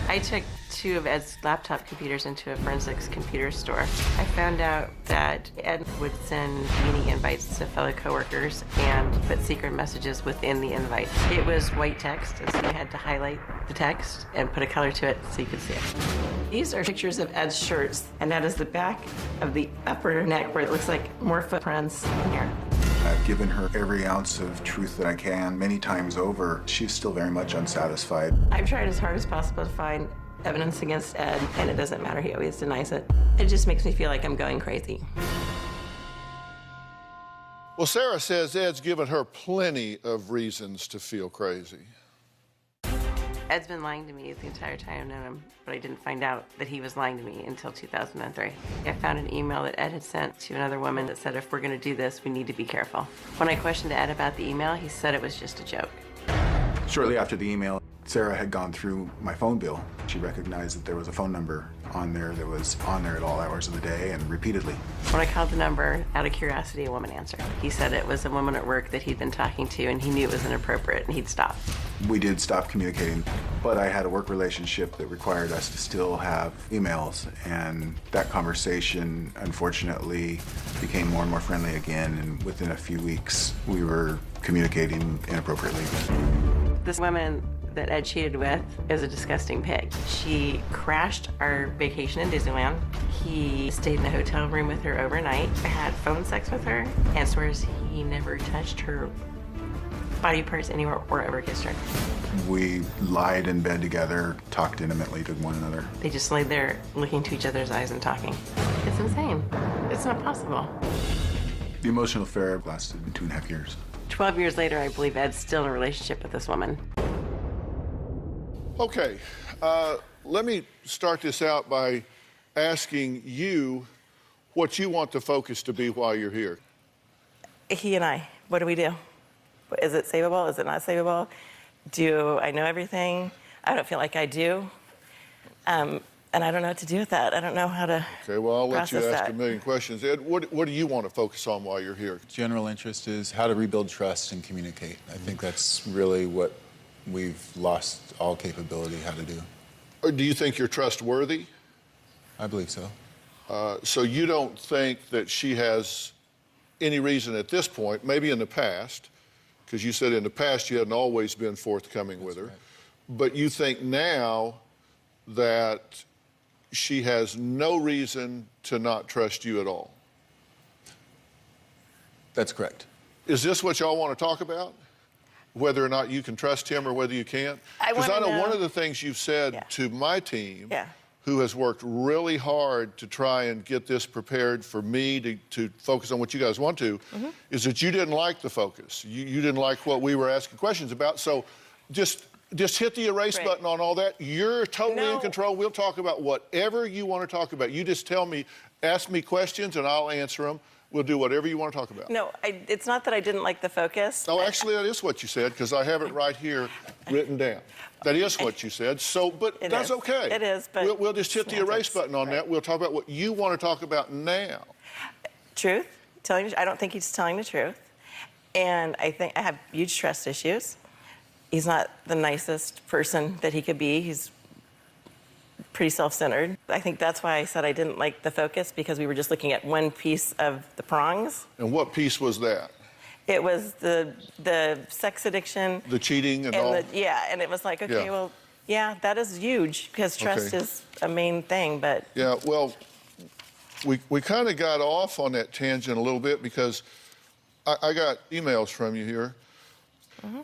S: I took 2 of Ed's laptop computers into a forensics computer store. I found out that Ed would send meeting invites to fellow coworkers and put secret messages within the invite. It was white text, and so you had to highlight the text and put a color to it so you could see it. These are pictures of Ed's shirts, and that is the back of the upper neck where it looks like more footprints in here.
U: I've given her every ounce of truth that I can, many times over. She's still very much unsatisfied.
S: I've tried as hard as possible to find evidence against Ed, and it doesn't matter. He always denies it. It just makes me feel like I'm going crazy.
B: Well, Sarah says Ed's given her plenty of reasons to feel crazy.
S: Ed's been lying to me the entire time I've known him, but I didn't find out that he was lying to me until 2003. I found an email that Ed had sent to another woman that said, if we're going to do this, we need to be careful. When I questioned Ed about the email, he said it was just a joke.
U: Shortly after the email, Sarah had gone through my phone bill. She recognized that there was a phone number on there that was on there at all hours of the day and repeatedly.
S: When I called the number, out of curiosity, a woman answered. He said it was a woman at work that he'd been talking to, and he knew it was inappropriate, and he'd stop.
U: We did stop communicating, but I had a work relationship that required us to still have emails, and that conversation, unfortunately, became more and more friendly again, and within a few weeks, we were communicating inappropriately.
S: This woman that Ed cheated with is a disgusting pig. She crashed our vacation in Disneyland. He stayed in a hotel room with her overnight, had phone sex with her, and swears he never touched her body parts anywhere or ever kissed her.
U: We lied in bed together, talked intimately to one another.
S: They just laid there looking into each other's eyes and talking. It's insane. It's not possible.
U: The emotional affair lasted 2.5 years.
S: 12 years later, I believe Ed's still in a relationship with this woman.
B: Okay, let me start this out by asking you what you want the focus to be while you're here.
S: He and I, what do we do? Is it savable? Is it not savable? Do I know everything? I don't feel like I do. And I don't know what to do with that. I don't know how to
B: Okay, well, I'll let you ask
S: that.
B: a million questions. Ed, what do you want to focus on while you're here?
U: General interest is how to rebuild trust and communicate. I think that's really what we've lost all capability how to do.
B: Or do you think you're trustworthy?
U: I believe so.
B: So you don't think that she has any reason at this point, maybe in the past, because you said in the past you hadn't always been forthcoming with her,
U: right.
B: but you think now that she has no reason to not trust you at all?
U: That's correct.
B: Is this what y'all want to talk about? Whether or not you can trust him or whether you can't?
H: I
B: Because I
H: wanna
B: know
H: know-
B: one of the things you've said
H: Yeah.
B: to my team,
H: Yeah.
B: who has worked really hard to try and get this prepared for me to focus on what you guys want to, is that you didn't like the focus. You didn't like what we were asking questions about. So just hit the erase
H: Right.
B: button on all that. You're totally in
H: No.
B: control. We'll talk about whatever you want to talk about. You just tell me, ask me questions and I'll answer them. We'll do whatever you want to talk about.
H: No, it's not that I didn't like the focus.
B: Oh, actually, that is what you said, because I have it right here written down. That is what you said. So, but
H: It
B: that's
H: is.
B: okay.
H: It is, but
B: we'll just hit the erase
H: semantics,
B: button on that. We'll talk about what you want to talk about now.
H: Truth, I don't think he's telling the truth. And I think I have huge trust issues. He's not the nicest person that he could be. He's pretty self-centered. I think that's why I said I didn't like the focus, because we were just looking at one piece of the prongs.
B: And what piece was that?
H: It was the sex addiction.
B: The cheating and all?
H: Yeah, and it was like, okay,
B: Yeah.
H: well, yeah, that is huge, because trust
B: Okay.
H: is a main thing, but
B: Yeah, well, we kind of got off on that tangent a little bit because I got emails from you here.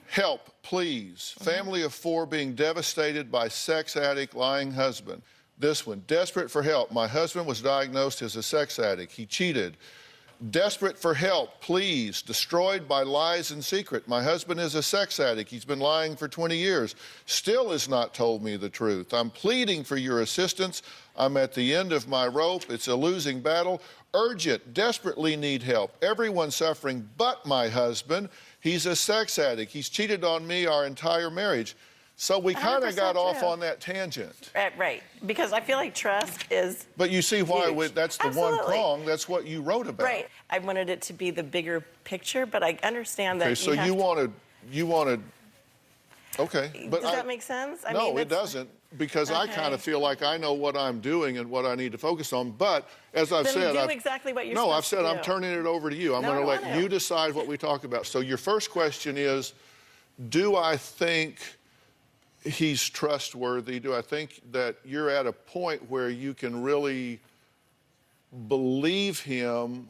B: Help, please. Family of 4 being devastated by sex addict, lying husband. This one, desperate for help. My husband was diagnosed as a sex addict. He cheated. Desperate for help, please. Destroyed by lies and secret. My husband is a sex addict. He's been lying for 20 years. Still has not told me the truth. I'm pleading for your assistance. I'm at the end of my rope. It's a losing battle. Urgent, desperately need help. Everyone's suffering but my husband. He's a sex addict. He's cheated on me our entire marriage. So we kind of
H: 100%
B: got off
H: true.
B: on that tangent.
H: right, because I feel like trust is
B: But you see why
H: huge.
B: that's the
H: Absolutely.
B: one prong. That's what you wrote about.
H: right. I wanted it to be the bigger picture, but I understand that
B: Okay, so
H: have
B: you
H: to-
B: wanted. Okay, but
H: Does that make sense? I
B: no,
H: mean,
B: it
H: it's-
B: doesn't, because I kind of feel like I know what I'm doing and what I need to focus on. But as I've
H: Then
B: said,
H: do exactly what you're
B: no, I've
H: supposed
B: said
H: to
B: I'm
H: do.
B: turning it over to you. I'm
H: No,
B: going to
H: I
B: let
H: want to.
B: you decide what we talk about. So your first question is, do I think he's trustworthy? Do I think that you're at a point where you can really believe him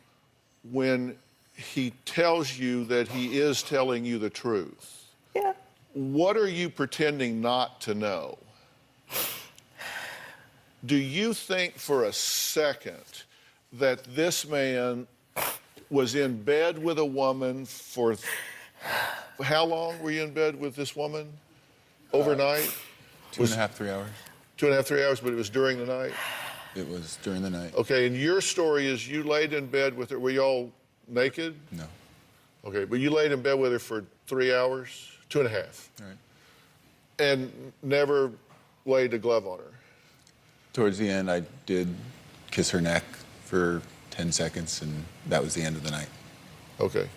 B: when he tells you that he is telling you the truth?
H: Yeah.
B: What are you pretending not to know? Do you think for a second that this man was in bed with a woman for how long were you in bed with this woman? Overnight?
U: 2.5, 3 hours.
B: 2.5, 3 hours, but it was during the night?
U: It was during the night.
B: Okay, and your story is you laid in bed with her. Were y'all naked?
U: No.
B: Okay, but you laid in bed with her for 3 hours, 2.5.
U: All right.
B: And never laid a glove on her.
U: Towards the end, I did kiss her neck for 10 seconds, and that was the end of the night.
B: Okay.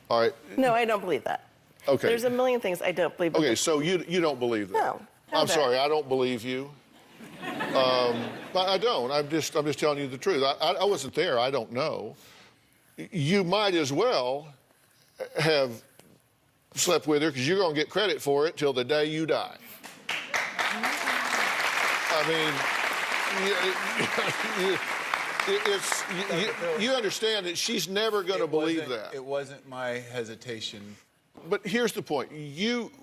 B: All right.
H: No, I don't believe that.
B: Okay.
H: There's a million things I don't believe.
B: Okay, so you don't believe that?
H: No.
B: I'm sorry, I don't believe you. But I don't. I'm just telling you the truth. I wasn't there. I don't know. You might as well have slept with her, because you're going to get credit for it till the day you die. I mean, you understand that she's never going to believe that.
U: It wasn't my hesitation.
B: But here's the point.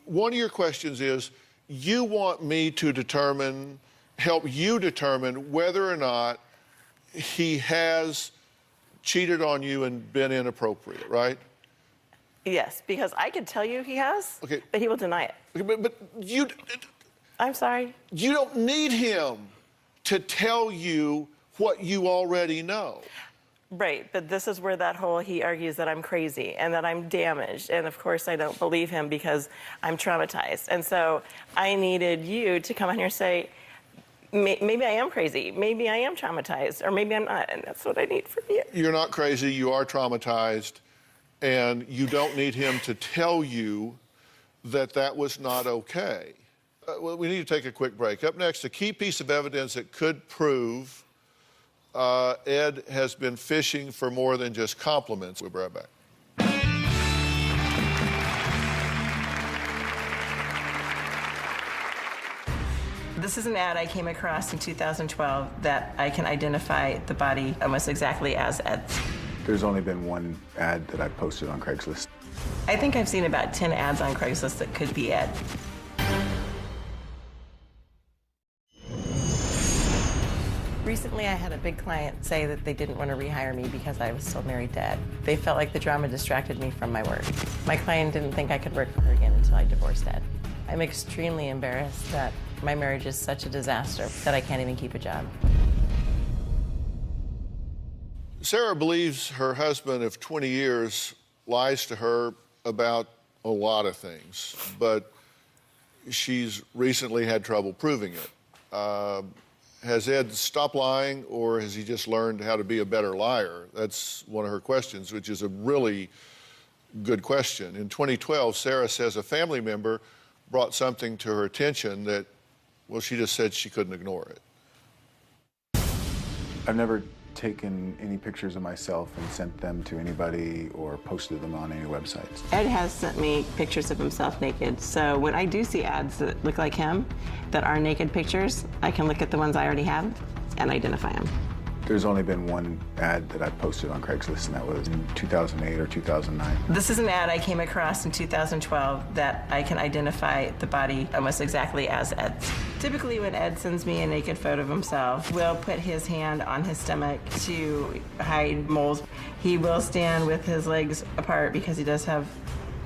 B: One of your questions is, you want me to help you determine whether or not he has cheated on you and been inappropriate, right?
H: Yes, because I could tell you he has,
B: Okay.
H: but he will deny it.
B: Okay, but you...
H: I'm sorry.
B: You don't need him to tell you what you already know.
H: Right, but this is where he argues that I'm crazy and that I'm damaged. And of course, I don't believe him because I'm traumatized. And so I needed you to come in here and say, maybe I am crazy, maybe I am traumatized, or maybe I'm not. And that's what I need from you.
B: You're not crazy, you are traumatized, and you don't need him to tell you that was not okay. Well, we need to take a quick break. Up next, a key piece of evidence that could prove Ed has been fishing for more than just compliments. We'll be right back.
S: This is an ad I came across in 2012 that I can identify the body almost exactly as Ed's.
U: There's only been one ad that I've posted on Craigslist.
S: I think I've seen about 10 ads on Craigslist that could be Ed. Recently, I had a big client say that they didn't want to rehire me because I was still married to Ed. They felt like the drama distracted me from my work. My client didn't think I could work for her again until I divorced Ed. I'm extremely embarrassed that my marriage is such a disaster that I can't even keep a job.
B: Sarah believes her husband of 20 years lies to her about a lot of things, but she's recently had trouble proving it. Has Ed stopped lying, or has he just learned how to be a better liar? That's one of her questions, which is a really good question. In 2012, Sarah says a family member brought something to her attention that, well, she just said she couldn't ignore it.
U: I've never taken any pictures of myself and sent them to anybody or posted them on any websites.
S: Ed has sent me pictures of himself naked, so when I do see ads that look like him, that are naked pictures, I can look at the ones I already have and identify them.
U: There's only been one ad that I posted on Craigslist, and that was in 2008 or 2009.
S: This is an ad I came across in 2012 that I can identify the body almost exactly as Ed's. Typically, when Ed sends me a naked photo of himself, Will put his hand on his stomach to hide moles. He will stand with his legs apart because he does have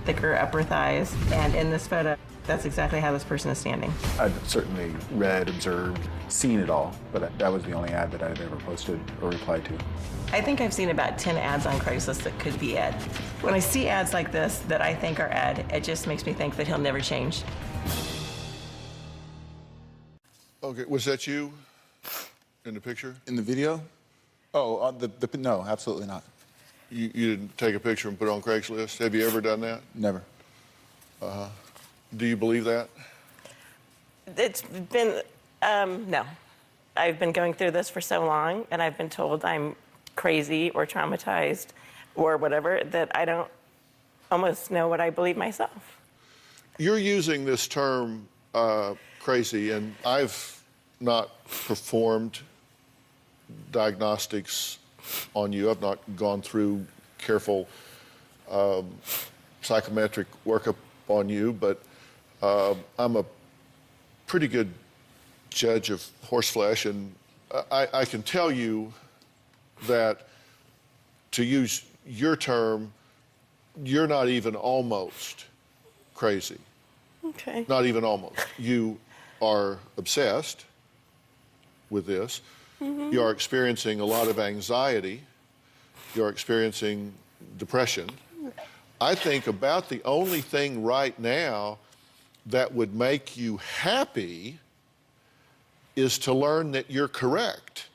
S: thicker upper thighs. And in this photo, that's exactly how this person is standing.
U: I've certainly read, observed, seen it all, but that was the only ad that I've ever posted or replied to.
S: I think I've seen about 10 ads on Craigslist that could be Ed. When I see ads like this that I think are Ed, it just makes me think that he'll never change.
B: Okay, was that you in the picture?
U: In the video? Oh, no, absolutely not.
B: You didn't take a picture and put it on Craigslist? Have you ever done that?
U: Never.
B: Do you believe that?
H: It's been, no. I've been going through this for so long, and I've been told I'm crazy or traumatized or whatever, that I don't almost know what I believe myself.
B: You're using this term, crazy, and I've not performed diagnostics on you. I've not gone through careful psychometric workup on you, but I'm a pretty good judge of horseflesh, and I can tell you that, to use your term, you're not even almost crazy.
H: Okay.
B: Not even almost. You are obsessed with this. Mm-hmm. You are experiencing a lot of anxiety. You're experiencing depression. I think about the only thing right now that would make you happy is to learn that you're correct.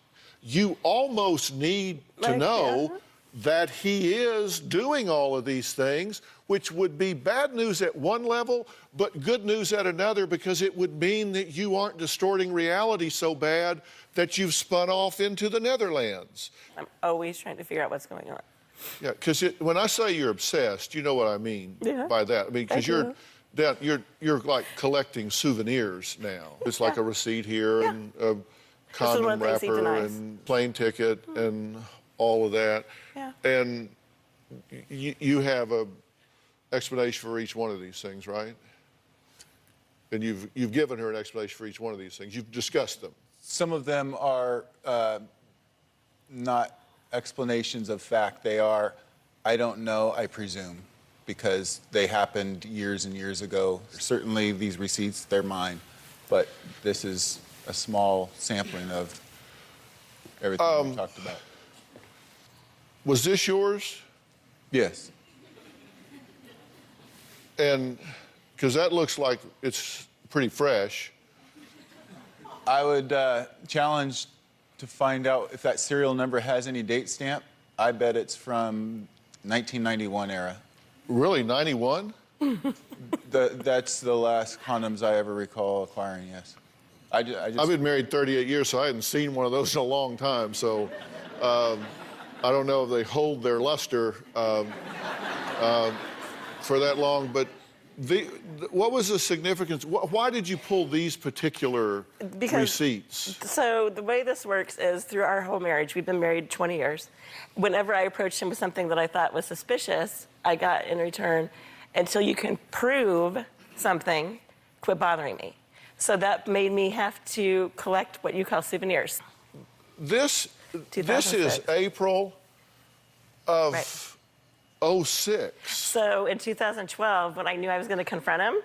B: You almost need to know that he is doing all of these things, which would be bad news at one level, but good news at another, because it would mean that you aren't distorting reality so bad that you've spun off into the Netherlands.
H: I'm always trying to figure out what's going on.
B: Yeah, because when I say you're obsessed, you know what I mean by that. I mean, because you're like collecting souvenirs now. It's like a receipt here and a condom wrapper and plane ticket and all of that.
H: Yeah.
B: And you have a explanation for each one of these things, right? And you've given her an explanation for each one of these things. You've discussed them.
U: Some of them are not explanations of fact. They are, I don't know, I presume, because they happened years and years ago. Certainly these receipts, they're mine, but this is a small sampling of everything we talked about.
B: Was this yours?
U: Yes.
B: And because that looks like it's pretty fresh.
U: I would challenge to find out if that serial number has any date stamp. I bet it's from 1991 era.
B: Really, 91?
U: That's the last condoms I ever recall acquiring, yes. I just...
B: I've been married 38 years, so I hadn't seen one of those in a long time. So I don't know if they hold their luster for that long. But what was the significance? Why did you pull these particular receipts?
H: So the way this works is through our whole marriage, we've been married 20 years. Whenever I approached him with something that I thought was suspicious, I got in return, until you can prove something, quit bothering me. So that made me have to collect what you call souvenirs.
B: This is April of 06.
H: So in 2012, when I knew I was going to confront him,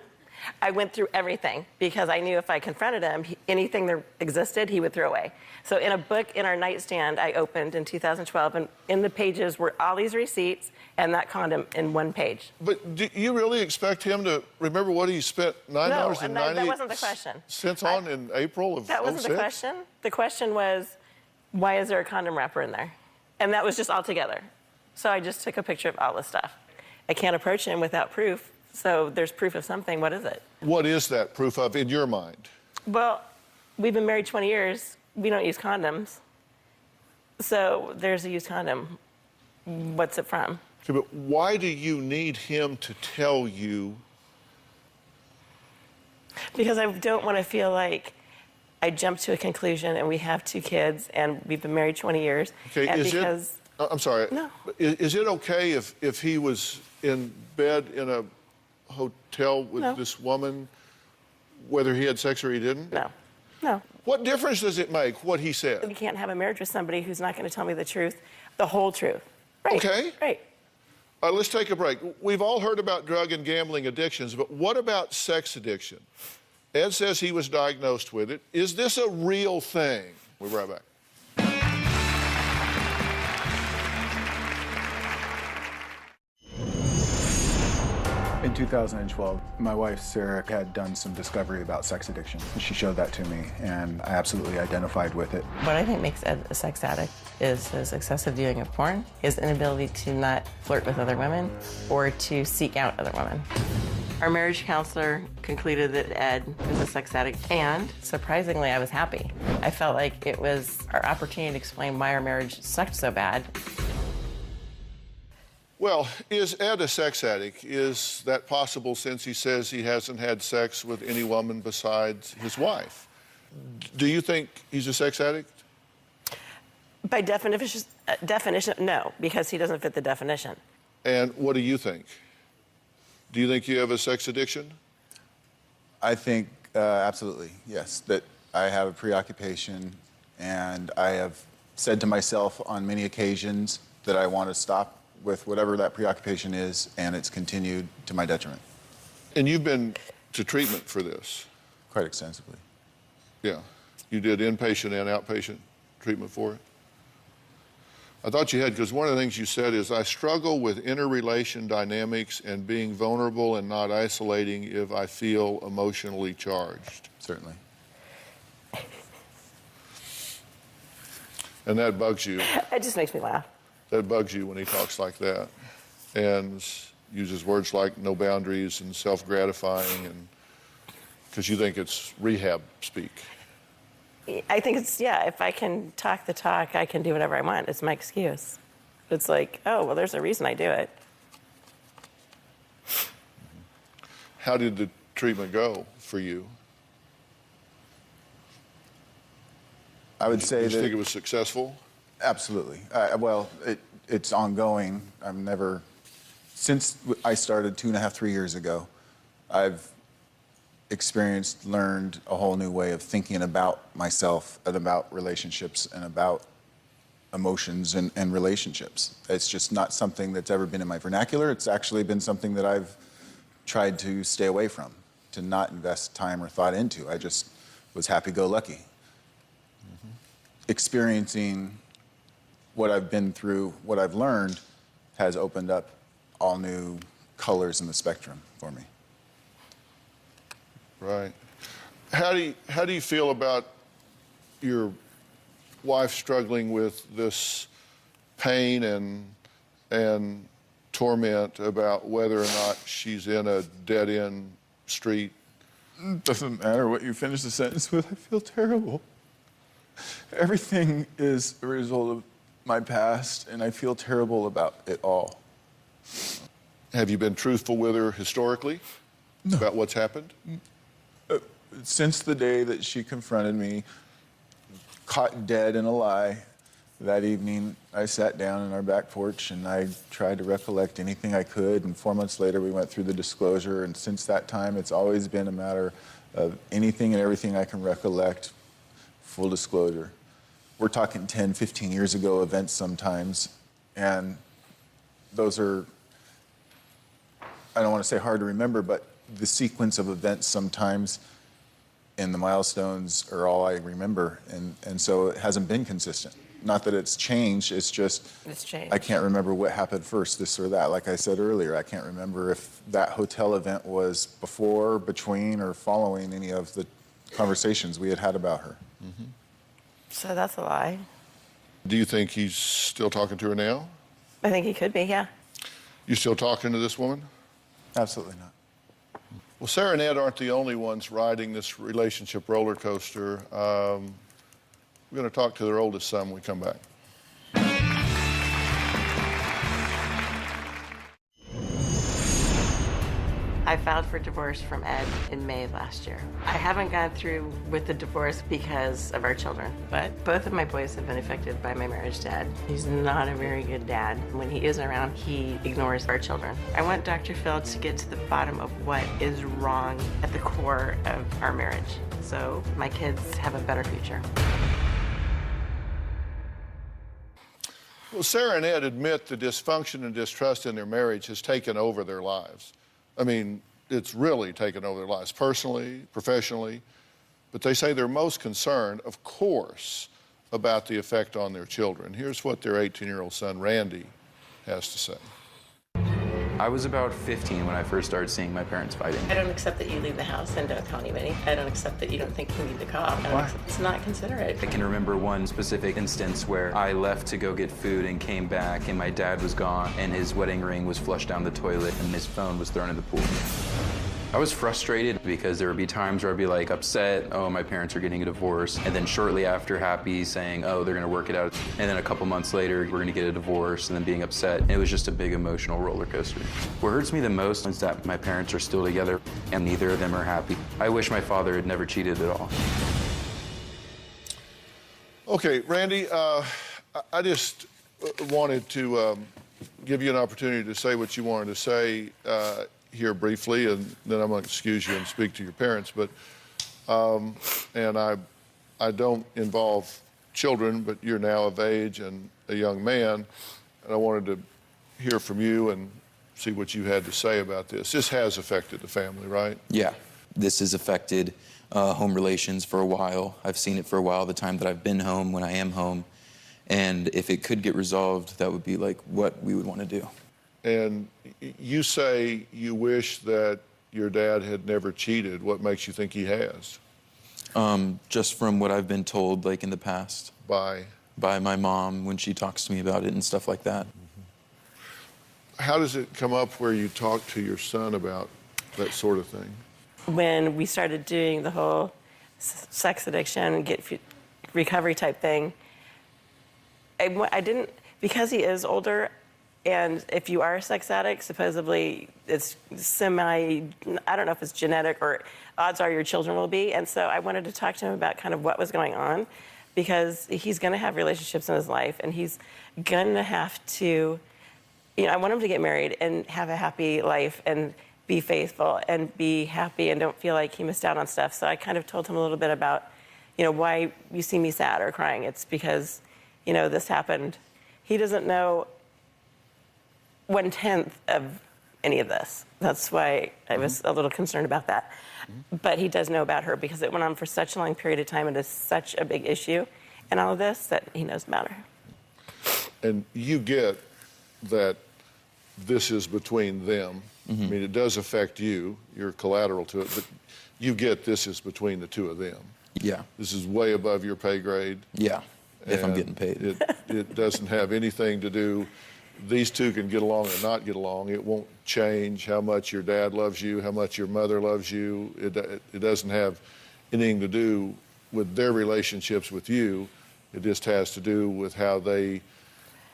H: I went through everything because I knew if I confronted him, anything that existed, he would throw away. So in a book in our nightstand I opened in 2012, and in the pages were all these receipts and that condom in one page.
B: But do you really expect him to remember what he spent $9.98
H: that wasn't the question.
B: Cents on in April of 06?
H: That wasn't the question. The question was, why is there a condom wrapper in there? And that was just all together. So I just took a picture of all this stuff. I can't approach him without proof. So there's proof of something. What is it?
B: What is that proof of in your mind?
H: Well, we've been married 20 years. We don't use condoms. So there's a used condom. What's it from?
B: Okay, but why do you need him to tell you?
H: Because I don't want to feel like I jumped to a conclusion and we have 2 kids and we've been married 20 years.
B: Okay,
H: and
B: I'm sorry.
H: No.
B: Is it okay if he was in bed in a hotel with this woman, whether he had sex or he didn't?
H: No. No.
B: What difference does it make what he said?
H: You can't have a marriage with somebody who's not going to tell me the truth, the whole truth. Right.
B: Okay.
H: Right.
B: Let's take a break. We've all heard about drug and gambling addictions, but what about sex addiction? Ed says he was diagnosed with it. Is this a real thing? We'll be right back.
U: In 2012, my wife, Sarah, had done some discovery about sex addiction. She showed that to me, and I absolutely identified with it.
H: What I think makes Ed a sex addict is his excessive viewing of porn, his inability to not flirt with other women or to seek out other women. Our marriage counselor concluded that Ed was a sex addict, and surprisingly, I was happy. I felt like it was our opportunity to explain why our marriage sucked so bad.
B: Well, is Ed a sex addict? Is that possible since he says he hasn't had sex with any woman besides his wife? Do you think he's a sex addict?
H: By definition, no, because he doesn't fit the definition.
B: And what do you think? Do you think you have a sex addiction?
U: I think absolutely, yes, that I have a preoccupation, and I have said to myself on many occasions that I want to stop with whatever that preoccupation is, and it's continued to my detriment.
B: And you've been to treatment for this?
U: Quite extensively.
B: Yeah. You did inpatient and outpatient treatment for it? I thought you had, because one of the things you said is, I struggle with interrelation dynamics and being vulnerable and not isolating if I feel emotionally charged.
U: Certainly.
B: And that bugs you.
H: It just makes me laugh.
B: That bugs you when he talks like that and uses words like no boundaries and self-gratifying, and because you think it's rehab speak.
H: I think it's, yeah, if I can talk the talk, I can do whatever I want. It's my excuse. It's like, oh, well, there's a reason I do it.
B: How did the treatment go for you?
U: I would say
B: that... You think it was successful?
U: Absolutely. Well, it's ongoing. I've never, since I started 2.5, 3 years ago, I've experienced, learned a whole new way of thinking about myself and about relationships and about emotions and relationships. It's just not something that's ever been in my vernacular. It's actually been something that I've tried to stay away from, to not invest time or thought into. I just was happy-go-lucky. Experiencing what I've been through, what I've learned, has opened up all new colors in the spectrum for me.
B: Right. How do you feel about your wife struggling with this pain and torment about whether or not she's in a dead-end street?
U: Doesn't matter what you finish the sentence with. I feel terrible. Everything is a result of my past, and I feel terrible about it all.
B: Have you been truthful with her historically about what's happened?
U: Since the day that she confronted me, caught dead in a lie, that evening I sat down in our back porch and I tried to recollect anything I could, and 4 months later we went through the disclosure, and since that time it's always been a matter of anything and everything I can recollect, full disclosure. We're talking 10, 15 years ago events sometimes, and those are, I don't want to say hard to remember, but the sequence of events sometimes and the milestones are all I remember, and so it hasn't been consistent. Not that it's changed, it's just
H: It's changed.
U: I can't remember what happened first, this or that. Like I said earlier, I can't remember if that hotel event was before, between, or following any of the conversations we had had about her.
H: So that's a lie.
B: Do you think he's still talking to her now?
H: I think he could be, yeah.
B: You still talking to this woman?
U: Absolutely not.
B: Well, Sarah and Ed aren't the only ones riding this relationship roller coaster. We're going to talk to their oldest son when we come back.
H: I filed for divorce from Ed in May of last year. I haven't gone through with the divorce because of our children, but both of my boys have been affected by my marriage to Ed. He's not a very good dad. When he is around, he ignores our children. I want Dr. Phill to get to the bottom of what is wrong at the core of our marriage, so my kids have a better future.
B: Well, Sarah and Ed admit the dysfunction and distrust in their marriage has taken over their lives. I mean, it's really taken over their lives, personally, professionally. But they say they're most concerned, of course, about the effect on their children. Here's what their 18-year-old son, Randy, has to say.
C: I was about 15 when I first started seeing my parents fighting.
H: I don't accept that you leave the house and don't call anybody. I don't accept that you don't think you need the cop. It's not considerate.
C: I can remember one specific instance where I left to go get food and came back, and my dad was gone, and his wedding ring was flushed down the toilet, and his phone was thrown in the pool. I was frustrated because there would be times where I'd be like upset, oh, my parents are getting a divorce, and then shortly after happy, saying, oh, they're gonna work it out, and then a couple months later, we're gonna get a divorce, and then being upset. And it was just a big emotional roller coaster. What hurts me the most is that my parents are still together, and neither of them are happy. I wish my father had never cheated at all.
B: Okay, Randy, I just wanted to give you an opportunity to say what you wanted to say here briefly, and then I'm going to excuse you and speak to your parents. But and I don't involve children, but you're now of age and a young man, and I wanted to hear from you and see what you had to say about this. This has affected the family, right?
C: Yeah, this has affected home relations for a while. I've seen it for a while, the time that I've been home, when I am home. And if it could get resolved, that would be like what we would want to do. And
B: You say you wish that your dad had never cheated. What makes you think he has?
C: Just from what I've been told, like in the past.
B: By
C: my mom when she talks to me about it and stuff like that.
B: How does it come up where you talk to your son about that sort of thing?
H: When we started doing the whole sex addiction, recovery type thing, I didn't, because he is older, and if you are a sex addict, supposedly it's I don't know if it's genetic, or odds are your children will be. And so I wanted to talk to him about kind of what was going on, because he's going to have relationships in his life, and he's going to have to, I want him to get married and have a happy life and be faithful and be happy and don't feel like he missed out on stuff. So I kind of told him a little bit about, why you see me sad or crying. It's because, this happened. He doesn't know 1/10 of any of this. That's why I was a little concerned about that. But he does know about her, because it went on for such a long period of time. It is such a big issue and all of this that he knows about her.
B: And you get that this is between them. I mean, it does affect you. You're collateral to it, but you get this is between the two of them.
C: Yeah.
B: This is way above your pay grade.
C: Yeah, if I'm getting paid.
B: It doesn't have anything to do these two can get along or not get along. It won't change how much your dad loves you, how much your mother loves you. It doesn't have anything to do with their relationships with you. It just has to do with how they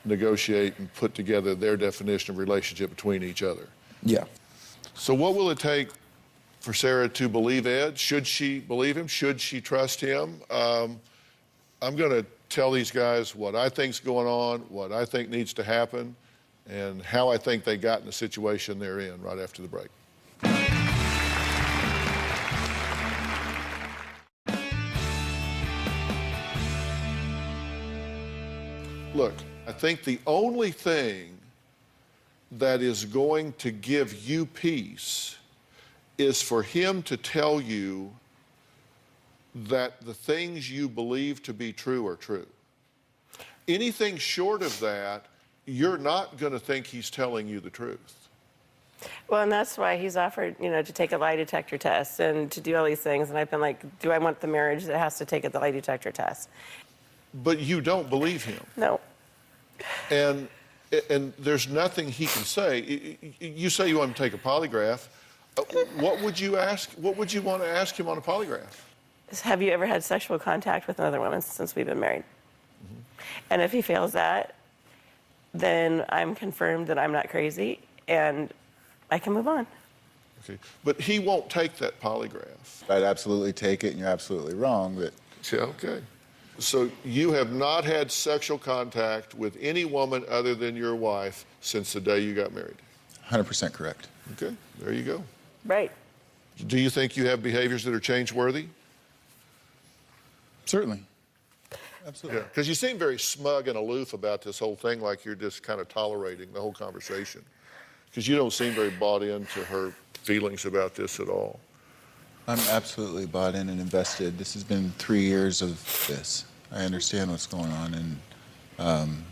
B: negotiate and put together their definition of relationship between each other.
C: Yeah.
B: So what will it take for Sarah to believe Ed? Should she believe him? Should she trust him? I'm going to tell these guys what I think's going on, what I think needs to happen, and how I think they got in the situation they're in right after the break. Look, I think the only thing that is going to give you peace is for him to tell you that the things you believe to be true are true. Anything short of that, you're not going to think he's telling you the truth.
H: Well, and that's why he's offered, you know, to take a lie detector test and to do all these things. And I've been like, do I want the marriage that has to take a lie detector test?
B: But you don't believe him.
H: No.
B: And there's nothing he can say. You say you want him to take a polygraph. What would you ask? What would you want to ask him on a polygraph?
H: Have you ever had sexual contact with another woman since we've been married? And if he fails that, then I'm confirmed that I'm not crazy and I can move on.
B: Okay. But he won't take that polygraph.
U: I'd absolutely take it, and you're absolutely wrong. But
B: yeah, okay. So you have not had sexual contact with any woman other than your wife since the day you got married?
U: 100% correct.
B: Okay, there you go.
H: Right.
B: Do you think you have behaviors that are change-worthy?
U: Certainly. Absolutely.
B: Yeah, because you seem very smug and aloof about this whole thing, like you're just kind of tolerating the whole conversation. Because you don't seem very bought into her feelings about this at all.
U: I'm absolutely bought in and invested. This has been 3 years of this. I understand what's going on, and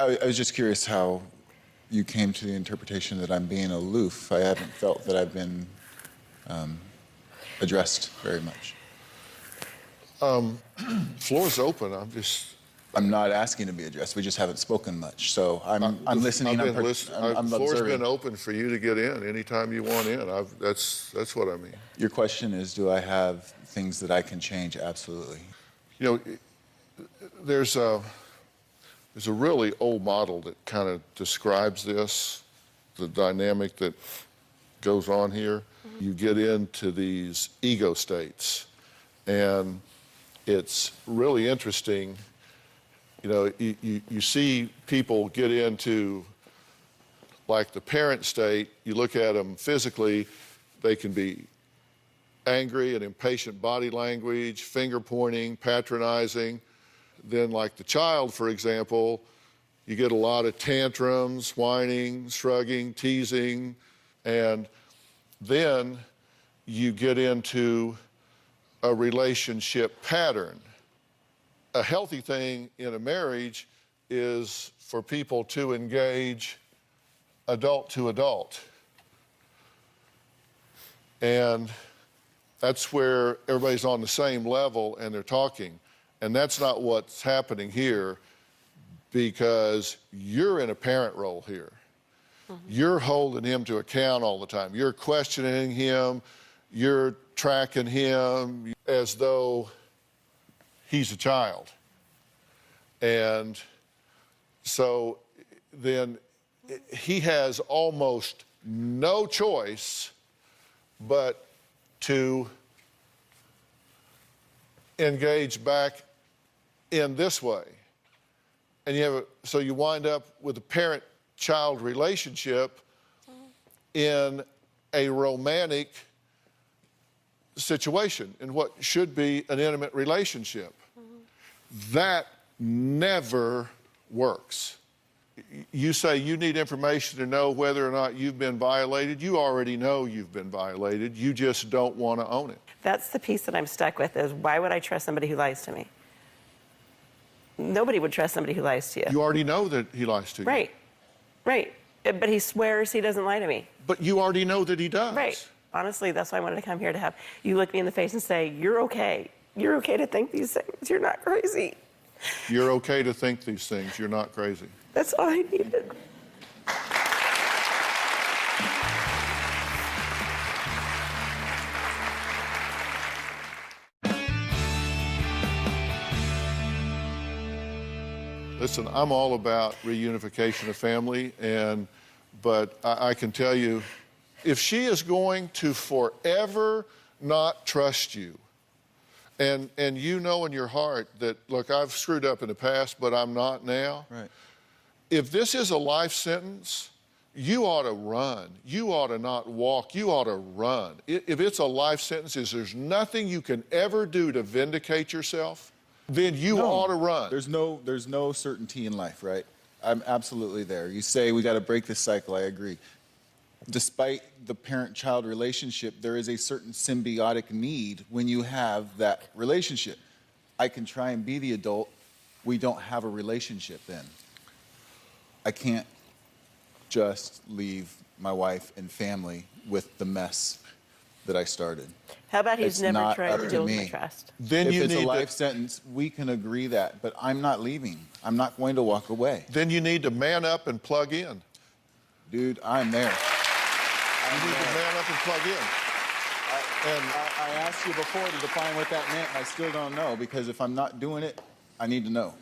U: I was just curious how you came to the interpretation that I'm being aloof. I haven't felt that I've been addressed very much.
B: Floor's open.
U: I'm not asking to be addressed. We just haven't spoken much. So I'm listening. I'm
B: the floor's
U: observing.
B: been open for you to get in anytime you want in. That's what I mean.
U: Your question is, do I have things that I can change? Absolutely.
B: You know, there's a really old model that kind of describes this, the dynamic that goes on here. You get into these ego states, and it's really interesting. You know, you see people get into, like, the parent state. You look at them physically, they can be angry and impatient body language, finger pointing, patronizing. Then, like the child, for example, you get a lot of tantrums, whining, shrugging, teasing, and then you get into a relationship pattern. A healthy thing in a marriage is for people to engage adult to adult. And that's where everybody's on the same level and they're talking. And that's not what's happening here, because you're in a parent role here. You're holding him to account all the time. You're questioning him. You're tracking him as though he's a child. And so then he has almost no choice but to engage back in this way. And so you wind up with a parent-child relationship in a romantic situation, in what should be an intimate relationship. That never works. You say you need information to know whether or not you've been violated. You already know you've been violated. You just don't want to own it.
H: That's the piece that I'm stuck with, is why would I trust somebody who lies to me? Nobody would trust somebody who lies to you.
B: You already know that he lies to you.
H: Right, right. But he swears he doesn't lie to me.
B: But you already know that he does.
H: Right. Honestly, that's why I wanted to come here, to have you look me in the face and say, you're okay. You're okay to think these things. You're not crazy.
B: You're okay to think these things. You're not crazy.
H: That's all I needed.
B: Listen, I'm all about reunification of family, but I can tell you, if she is going to forever not trust you, and you know in your heart that, look, I've screwed up in the past, but I'm not now.
U: Right.
B: If this is a life sentence, you ought to run. You ought to not walk. You ought to run. If it's a life sentence, if there's nothing you can ever do to vindicate yourself, then you ought to run.
U: There's no certainty in life, right? I'm absolutely there. You say we got to break this cycle. I agree. Despite the parent-child relationship, there is a certain symbiotic need when you have that relationship. I can try and be the adult. We don't have a relationship then. I can't just leave my wife and family with the mess that I started.
H: How about he's
U: It's
H: never
U: not
H: tried
U: up
H: to
U: to
H: deal with
U: me.
H: my trust?
B: Then
U: if
B: you
U: it's a
B: need
U: life
B: to,
U: sentence, we can agree that, but I'm not leaving. I'm not going to walk away.
B: then you need to man up and plug in.
U: Dude, I'm there.
B: You need to man up and plug in.
U: I asked you before to define what that meant, and I still don't know, because if I'm not doing it, I need to know.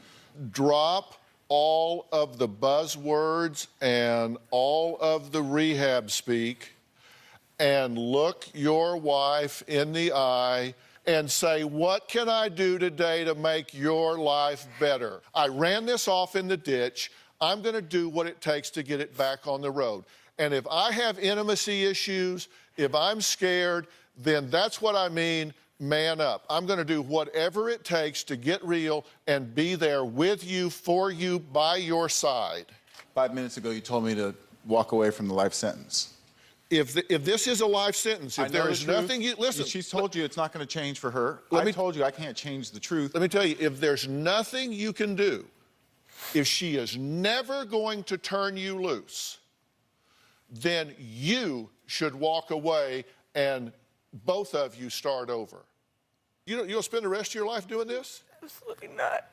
B: Drop all of the buzzwords and all of the rehab speak and look your wife in the eye and say, what can I do today to make your life better? I ran this off in the ditch. I'm going to do what it takes to get it back on the road. And if I have intimacy issues, if I'm scared, then that's what I mean, man up. I'm going to do whatever it takes to get real and be there with you, for you, by your side.
U: 5 minutes ago, you told me to walk away from the life sentence.
B: If this is a life sentence, if there is nothing you... Listen.
U: She's told you it's not going to change for her. I told you I can't change the truth.
B: Let me tell you, if there's nothing you can do, if she is never going to turn you loose, then you should walk away and both of you start over. You'll spend the rest of your life doing this?
H: Absolutely not.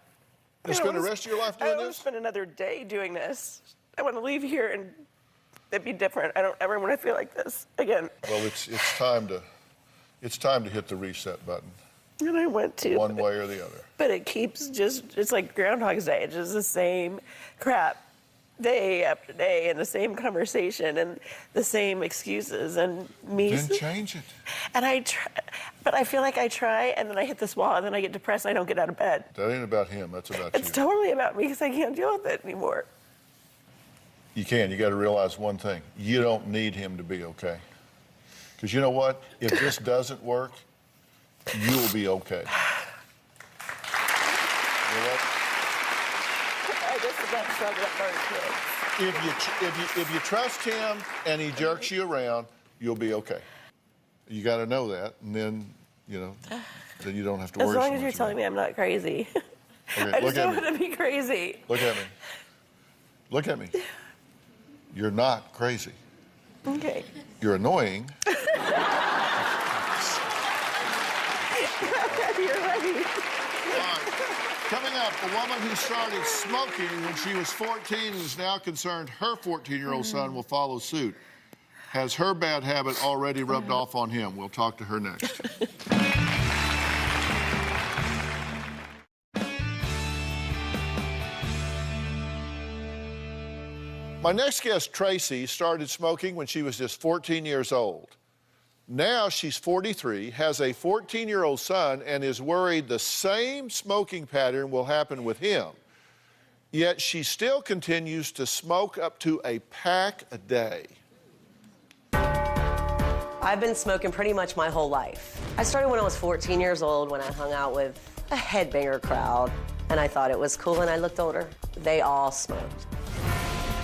B: You'll spend the rest of your life doing
H: I don't want
B: this?
H: to spend another day doing this. I want to leave here and it'd be different. I don't ever want to feel like this again.
B: Well, it's time to hit the reset button.
H: And I went to.
B: One way or the other.
H: But it keeps it's like Groundhog's Day. It's just the same crap day after day and the same conversation and the same excuses and me.
B: Then change it.
H: And I try, but I feel like I try and then I hit this wall and then I get depressed and I don't get out of bed.
B: That ain't about him, that's about you.
H: It's totally about me because I can't deal with it anymore.
B: You can. You got to realize one thing. You don't need him to be okay. Because you know what? If this doesn't work, you'll be okay. You know what?
H: I just got struggling for kids.
B: If you trust him and he jerks you around, you'll be okay. You got to know that, and then then you don't have to worry.
H: As long
B: so
H: as you're
B: much
H: telling me I'm not crazy.
B: Okay,
H: I
B: look
H: just
B: at
H: don't
B: me.
H: want to be crazy.
B: Look at me. Look at me. You're not crazy.
H: Okay.
B: You're annoying.
H: You're right.
B: Coming up, a woman who started smoking when she was 14 and is now concerned her 14-year-old son will follow suit. Has her bad habit already rubbed off on him? We'll talk to her next. My next guest, Tracy, started smoking when she was just 14 years old. Now she's 43, has a 14-year-old son, and is worried the same smoking pattern will happen with him. Yet she still continues to smoke up to a pack a day.
I: I've been smoking pretty much my whole life. I started when I was 14 years old when I hung out with a headbanger crowd, and I thought it was cool, and I looked older. They all smoked.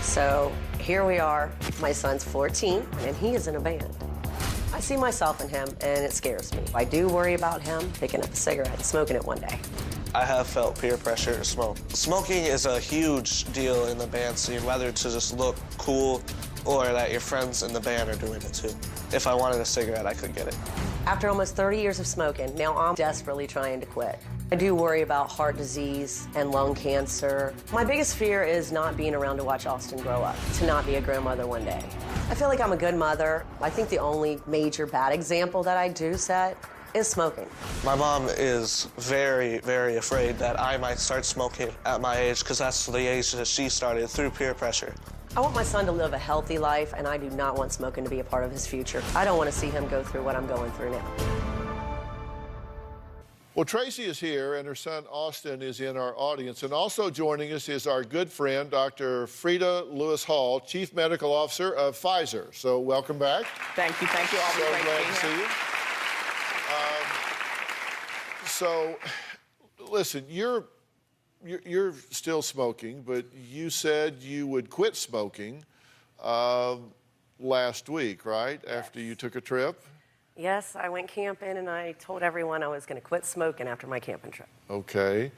I: So here we are. My son's 14, and he is in a band. I see myself in him, and it scares me. I do worry about him picking up a cigarette and smoking it one day.
V: I have felt peer pressure to smoke. Smoking is a huge deal in the band scene, whether to just look cool or that your friends in the band are doing it too. If I wanted a cigarette, I could get it.
I: After almost 30 years of smoking, now I'm desperately trying to quit. I do worry about heart disease and lung cancer. My biggest fear is not being around to watch Austin grow up, to not be a grandmother one day. I feel like I'm a good mother. I think the only major bad example that I do set is smoking.
V: My mom is very, very afraid that I might start smoking at my age because that's the age that she started through peer pressure.
I: I want my son to live a healthy life, and I do not want smoking to be a part of his future. I don't want to see him go through what I'm going through now.
B: Well, Tracy is here, and her son Austin is in our audience. And also joining us is our good friend, Dr. Frida Lewis Hall, Chief Medical Officer of Pfizer. So welcome back.
H: Thank you. Thank you. Always
B: So
H: great
B: glad
H: to be
B: to see
H: here.
B: you. So, listen, you're still smoking, but you said you would quit smoking last week, right? Yes. After you took a trip?
I: Yes, I went camping, and I told everyone I was going to quit smoking after my camping trip.
B: Okay.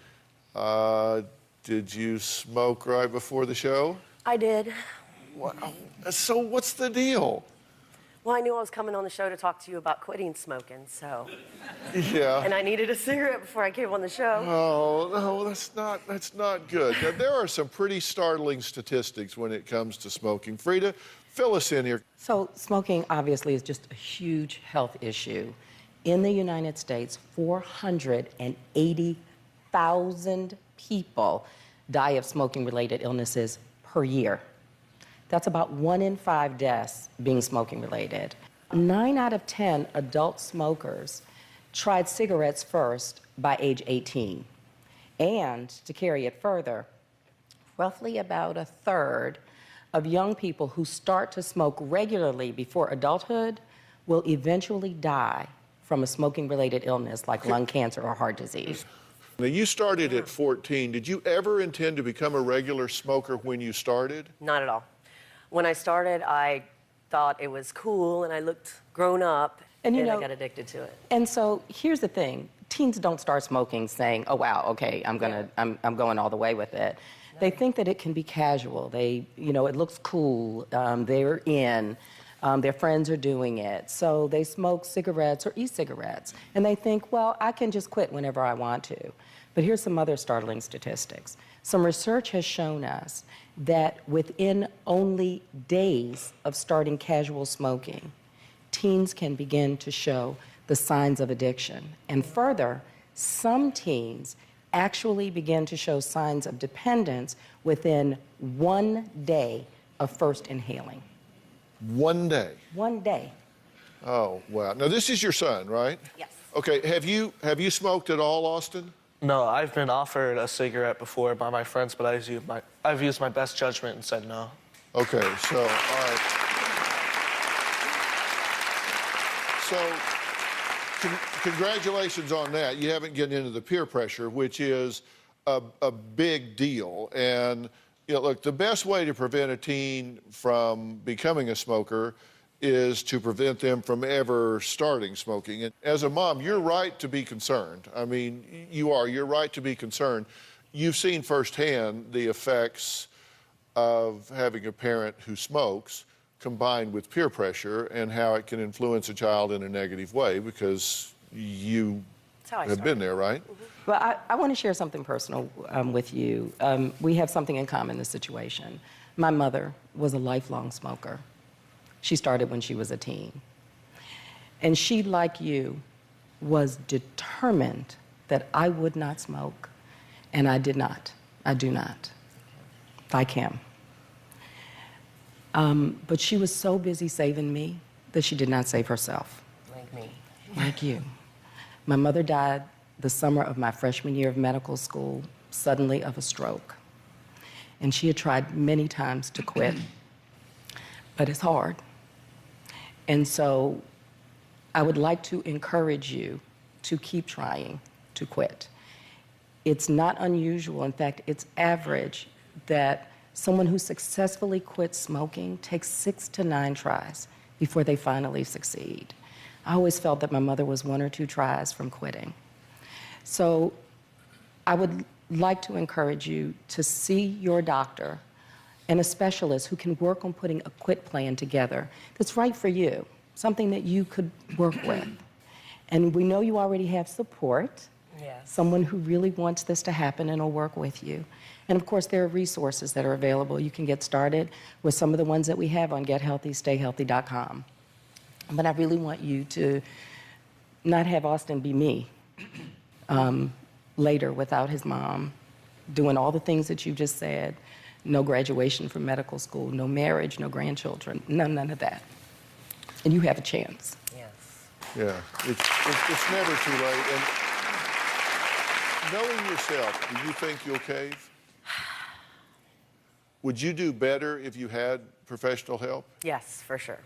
B: Did you smoke right before the show?
I: I did.
B: Wow. So what's the deal?
I: Well, I knew I was coming on the show to talk to you about quitting smoking, so.
B: Yeah.
I: And I needed a cigarette before I came on the show.
B: Oh, no, that's not good. Now, there are some pretty startling statistics when it comes to smoking. Frida, fill us in here.
J: So smoking obviously is just a huge health issue. In the United States, 480,000 people die of smoking-related illnesses per year. That's about 1 in 5 deaths being smoking-related. 9 out of 10 adult smokers tried cigarettes first by age 18. And to carry it further, roughly about a third of young people who start to smoke regularly before adulthood will eventually die from a smoking-related illness like lung cancer or heart disease.
B: Now, you started at 14. Did you ever intend to become a regular smoker when you started?
I: Not at all. When I started, I thought it was cool, and I looked grown up, and I got addicted to it.
J: And so here's the thing. Teens don't start smoking saying, oh, wow, okay, I'm going all the way with it. They think that it can be casual. It looks cool. They're in. Their friends are doing it. So they smoke cigarettes or e-cigarettes. And they think, well, I can just quit whenever I want to. But here's some other startling statistics. Some research has shown us that within only days of starting casual smoking, teens can begin to show the signs of addiction. And further, some teens actually begin to show signs of dependence within 1 day of first inhaling.
B: 1 day?
J: 1 day.
B: Oh, wow. Now, this is your son, right?
I: Yes.
B: Okay, have you smoked at all, Austin?
V: No, I've been offered a cigarette before by my friends, but I've used my best judgment and said no.
B: Okay, so, all right. So, congratulations on that. You haven't gotten into the peer pressure, which is a big deal. And, look, the best way to prevent a teen from becoming a smoker is to prevent them from ever starting smoking. And as a mom, you're right to be concerned. I mean, you're right to be concerned. You've seen firsthand the effects of having a parent who smokes combined with peer pressure and how it can influence a child in a negative way because you have been there, right?
J: Mm-hmm. Well, I want to share something personal with you. We have something in common in this situation. My mother was a lifelong smoker. She started when she was a teen. And she, like you, was determined that I would not smoke, and I did not. I do not. Like him. But she was so busy saving me that she did not save herself.
I: Like me.
J: Like you. My mother died the summer of my freshman year of medical school, suddenly of a stroke. And she had tried many times to quit, but it's hard. And so I would like to encourage you to keep trying to quit. It's not unusual, in fact, it's average that someone who successfully quits smoking takes 6 to 9 tries before they finally succeed. I always felt that my mother was 1 or 2 tries from quitting. So I would like to encourage you to see your doctor and a specialist who can work on putting a quit plan together that's right for you, something that you could work with. And we know you already have support
H: Yes.
J: Someone who really wants this to happen and will work with you. And of course, there are resources that are available. You can get started with some of the ones that we have on gethealthystayhealthy.com. But I really want you to not have Austin be me later without his mom, doing all the things that you just said. No graduation from medical school, no marriage, no grandchildren, none of that. And you have a chance.
H: Yes.
B: Yeah, it's never too late. And knowing yourself, do you think you'll cave? Would you do better if you had professional help?
H: Yes, for sure.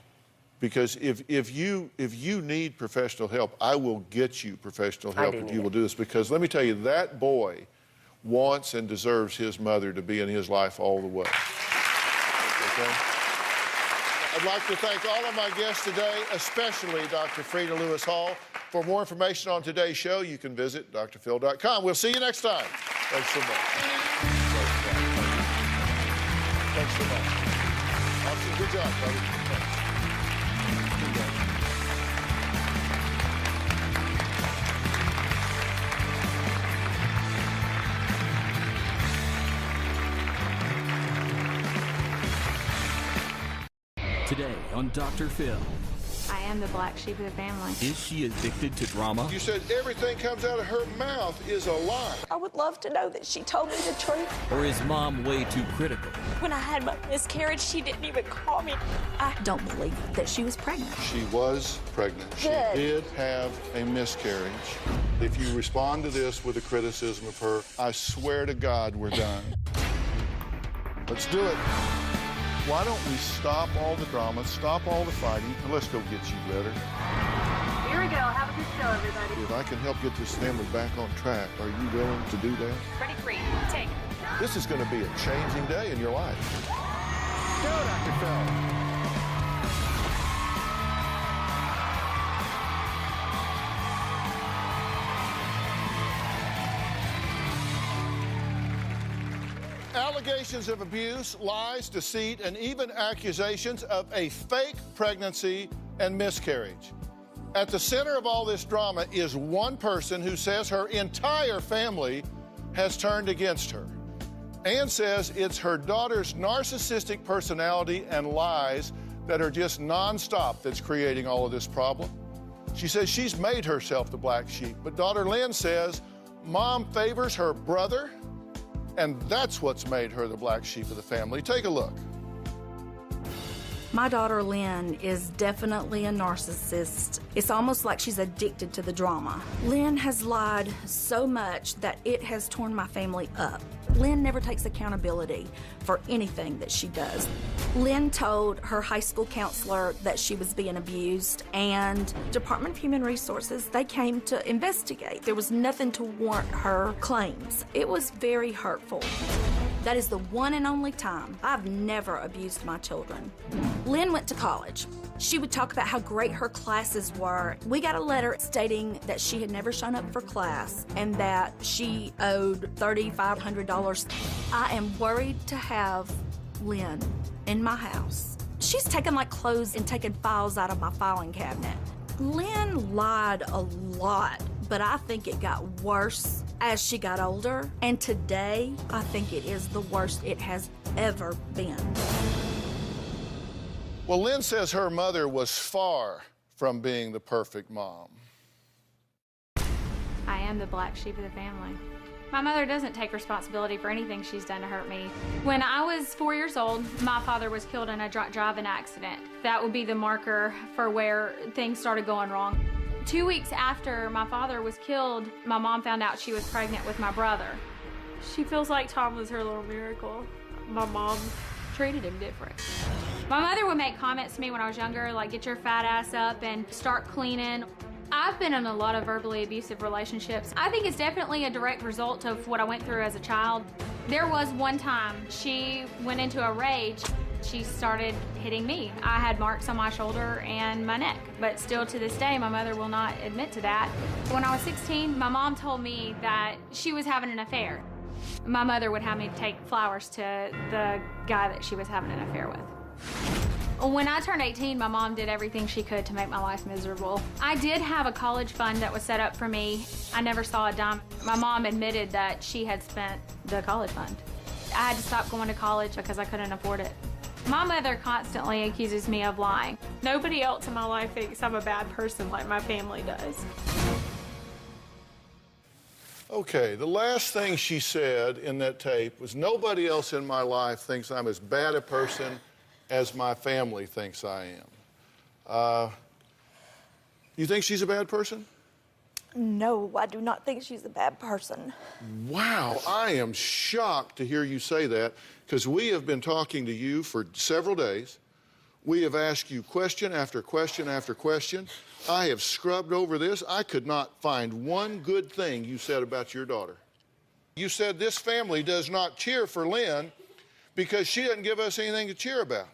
B: Because if you need professional help, I will get you professional help if you will do this. Because let me tell you, that boy wants and deserves his mother to be in his life all the way. Okay? I'd like to thank all of my guests today, especially Dr. Frida Lewis Hall. For more information on today's show, you can visit drphill.com. We'll see you next time. Thanks so much. Thanks so much. Austin, good job, buddy. Thanks. Good job.
R: Today on Dr. Phill.
F: I am the black sheep of the family.
R: Is she addicted to drama?
B: You said everything comes out of her mouth is a lie.
K: I would love to know that she told me the truth.
R: Or is mom way too critical?
K: When I had my miscarriage, she didn't even call me. I don't believe that she was pregnant.
B: She was pregnant.
K: Good.
B: She did have a miscarriage. If you respond to this with a criticism of her, I swear to God we're done. Let's do it. Why don't we stop all the drama, stop all the fighting, and let's go get you better.
F: Here we go. Have a good show, everybody.
B: If I can help get this family back on track, are you willing to do that?
F: Ready, free. Take.
B: This is going to be a changing day in your life.
T: Go, Dr. Phill.
B: Allegations of abuse, lies, deceit, and even accusations of a fake pregnancy and miscarriage. At the center of all this drama is one person who says her entire family has turned against her. Ann says it's her daughter's narcissistic personality and lies that are just nonstop that's creating all of this problem. She says she's made herself the black sheep, but daughter Lynn says mom favors her brother, and that's what's made her the black sheep of the family. Take a look.
K: My daughter Lynn is definitely a narcissist. It's almost like she's addicted to the drama. Lynn has lied so much that it has torn my family up. Lynn never takes accountability for anything that she does. Lynn told her high school counselor that she was being abused, and Department of Human Resources, they came to investigate. There was nothing to warrant her claims. It was very hurtful. That is the one and only time I've never abused my children. Lynn went to college. She would talk about how great her classes were. We got a letter stating that she had never shown up for class and that she owed $3,500. I am worried to have Lynn in my house. She's taken like clothes and taken files out of my filing cabinet. Lynn lied a lot, but I think it got worse as she got older. And today, I think it is the worst it has ever been.
B: Well, Lynn says her mother was far from being the perfect mom.
F: I am the black sheep of the family. My mother doesn't take responsibility for anything she's done to hurt me. When I was 4 years old, my father was killed in a driving accident. That would be the marker for where things started going wrong. 2 weeks after my father was killed, my mom found out she was pregnant with my brother. She feels like Tom was her little miracle. My mom treated him different. My mother would make comments to me when I was younger, like, get your fat ass up and start cleaning. I've been in a lot of verbally abusive relationships. I think it's definitely a direct result of what I went through as a child. There was one time she went into a rage. She started hitting me. I had marks on my shoulder and my neck, but still to this day, my mother will not admit to that. When I was 16, my mom told me that she was having an affair. My mother would have me take flowers to the guy that she was having an affair with.
L: When I turned 18, my mom did everything she could to make my life miserable. I did have a college fund that was set up for me. I never saw a dime. My mom admitted that she had spent the college fund. I had to stop going to college because I couldn't afford it. My mother constantly accuses me of lying. Nobody else in my life thinks I'm a bad person like my family does.
B: Okay, the last thing she said in that tape was, nobody else in my life thinks I'm as bad a person as my family thinks I am. You think she's a bad person?
K: No, I do not think she's a bad person.
B: Wow, I am shocked to hear you say that, because we have been talking to you for several days. We have asked you question after question after question. I have scrubbed over this. I could not find one good thing you said about your daughter. You said this family does not cheer for Lynn because she doesn't give us anything to cheer about.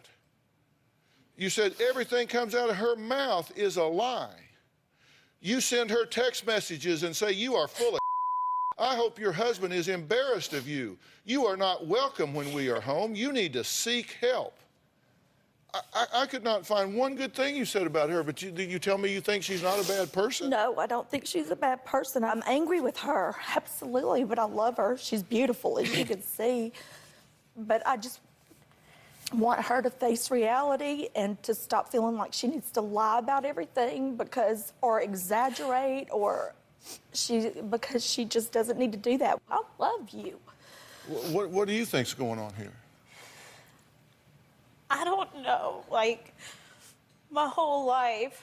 B: You said everything comes out of her mouth is a lie. You send her text messages and say, you are full of I hope your husband is embarrassed of you. You are not welcome when we are home. You need to seek help. I could not find one good thing you said about her, but you tell me you think she's not a bad person?
K: No, I don't think she's a bad person. I'm angry with her, absolutely, but I love her. She's beautiful, as you can see. But I just want her to face reality and to stop feeling like she needs to lie about everything or exaggerate, because she just doesn't need to do that. I love you.
B: What do you think's going on here?
N: I don't know. Like, my whole life,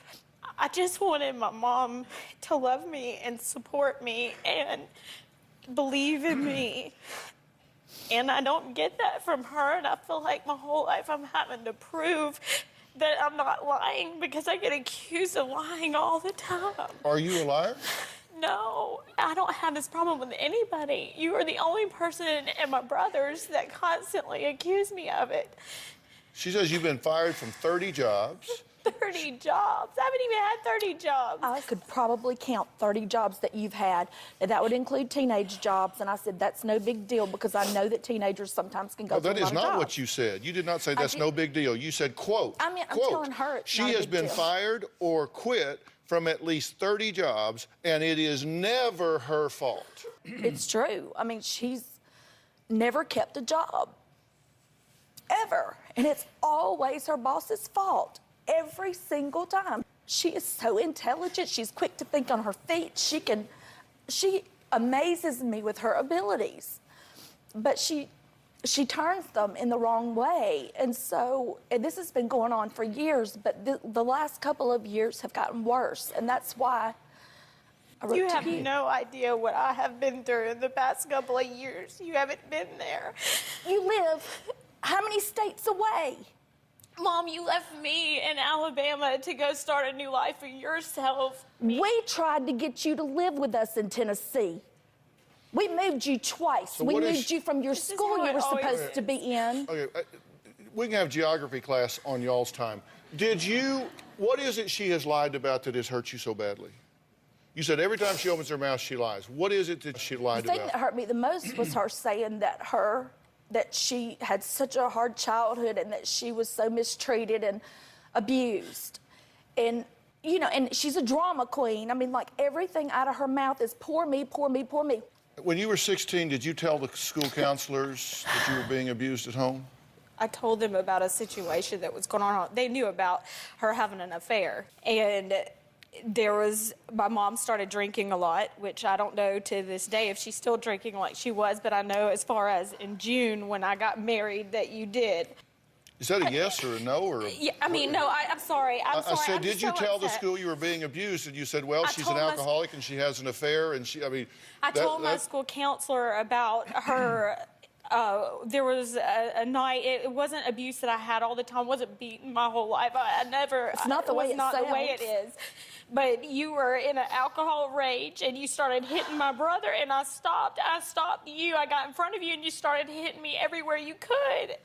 N: I just wanted my mom to love me and support me and believe in me. And I don't get that from her, and I feel like my whole life I'm having to prove that I'm not lying because I get accused of lying all the time.
B: Are you a liar?
N: No, I don't have this problem with anybody. You are the only person and my brothers that constantly accuse me of it.
B: She says you've been fired from 30 jobs.
N: 30 jobs. I haven't even had 30 jobs.
K: I could probably count 30 jobs that you've had. And that would include teenage jobs. And I said, that's no big deal because I know that teenagers sometimes can go through a lot of jobs.
B: That is not what you said. You did not say that's no big deal. You said, quote,
K: I'm
B: quote,
K: telling her it's
B: she
K: not a
B: has
K: big
B: been
K: deal.
B: fired or quit from at least 30 jobs, and it is never her fault.
K: It's true. I mean, she's never kept a job. Ever. And it's always her boss's fault. Every single time. She is so intelligent. She's quick to think on her feet. She amazes me with her abilities. But she turns them in the wrong way. And this has been going on for years, but the last couple of years have gotten worse. And that's why I wrote
N: You
K: to
N: have no idea what I have been through in the past couple of years. You haven't been there.
K: You live how many states away?
N: Mom, you left me in Alabama to go start a new life for yourself.
K: We tried to get you to live with us in Tennessee. We moved you twice.
B: So
K: we moved you from your school you were supposed to be in.
B: Okay, we can have geography class on y'all's time. What is it she has lied about that has hurt you so badly? You said every time she opens her mouth, she lies. What is it that she lied
K: The thing
B: about?
K: that hurt me the most was her saying that she had such a hard childhood and that she was so mistreated and abused. And, and she's a drama queen. I mean, like, everything out of her mouth is poor me, poor me, poor me.
B: When you were 16, did you tell the school counselors that you were being abused at home?
N: I told them about a situation that was going on. They knew about her having an affair. And my mom started drinking a lot, which I don't know to this day if she's still drinking like she was, but I know as far as in June when I got married that you did.
B: Is that a yes or a no? Or
N: Yeah, I mean, no, I'm sorry.
B: I said,
N: I'm
B: did you
N: so
B: tell the
N: upset.
B: school you were being abused? And you said, well, she's an alcoholic and she has an affair. And
N: I told my school counselor about her. There was a night. It wasn't abuse that I had all the time. Wasn't beaten my whole life. I never.
K: It's not the way it
N: not the way
K: sounds.
N: it is. But you were in an alcohol rage and you started hitting my brother, and I stopped. I stopped you. I got in front of you and you started hitting me everywhere you could.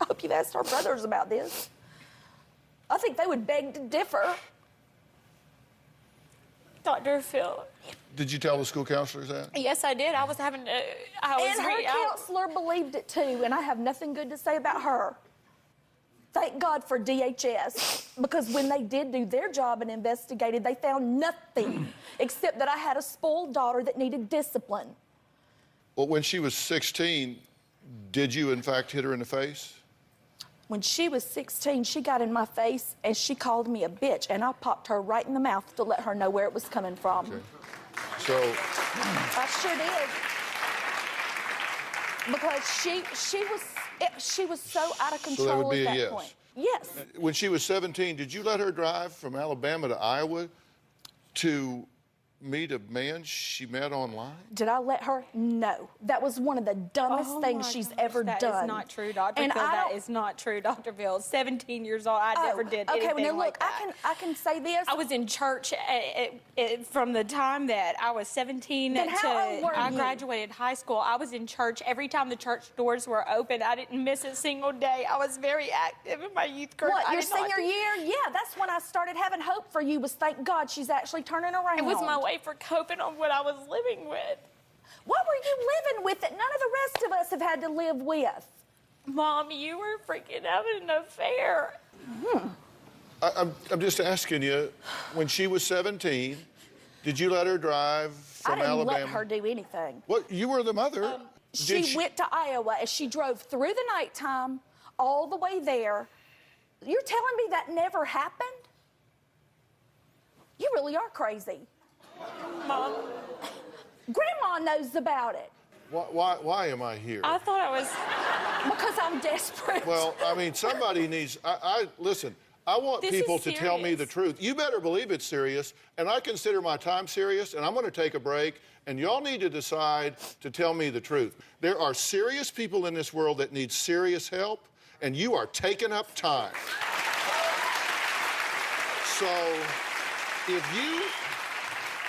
K: I hope you've asked our brothers about this. I think they would beg to differ.
N: Dr. Phill.
B: Did you tell the school counselors that?
N: Yes, I did. I was having to.
K: And her counselor believed it too, and I have nothing good to say about her. Thank God for DHS, because when they did do their job and investigated, they found nothing except that I had a spoiled daughter that needed discipline.
B: Well, when she was 16, did you in fact hit her in the face?
K: When she was 16, she got in my face and she called me a bitch, and I popped her right in the mouth to let her know where it was coming from.
B: Okay. So
K: I sure did. Because she was so out of control
B: so that would be
K: at
B: a
K: that
B: yes.
K: point. Yes.
B: When she was 17, did you let her drive from Alabama to Iowa to meet a man she met online?
K: Did I let her? No. That was one of the dumbest things she's ever done.
N: That is not true, Dr. Phill. That is not true, Dr. Phill. 17 years old, I never did anything
K: well, now,
N: like
K: look,
N: that.
K: I can say this.
N: I was in church from the time that I was 17
K: Then how old were
N: I
K: you?
N: graduated high school. I was in church every time the church doors were open. I didn't miss a single day. I was very active in my youth group.
K: What, your senior year? Yeah, that's when I started having hope for you, was thank God she's actually turning around.
N: It was my way for coping on what I was living with.
K: What were you living with that none of the rest of us have had to live with?
N: Mom, you were freaking having an affair.
B: I'm just asking you, when she was 17, did you let her drive from
K: I didn't
B: Alabama?
K: let her do anything.
B: What? You were the mother.
K: She went to Iowa and she drove through the nighttime all the way there. You're telling me that never happened? You really are crazy.
N: Mom.
K: Grandma knows about it.
B: Why am I here?
N: I thought I was...
K: Because I'm desperate.
B: Well, I mean, somebody needs... Listen, I want
N: This
B: people
N: is
B: to tell me the truth. You better believe it's serious, and I consider my time serious, and I'm going to take a break, and y'all need to decide to tell me the truth. There are serious people in this world that need serious help, and you are taking up time. So,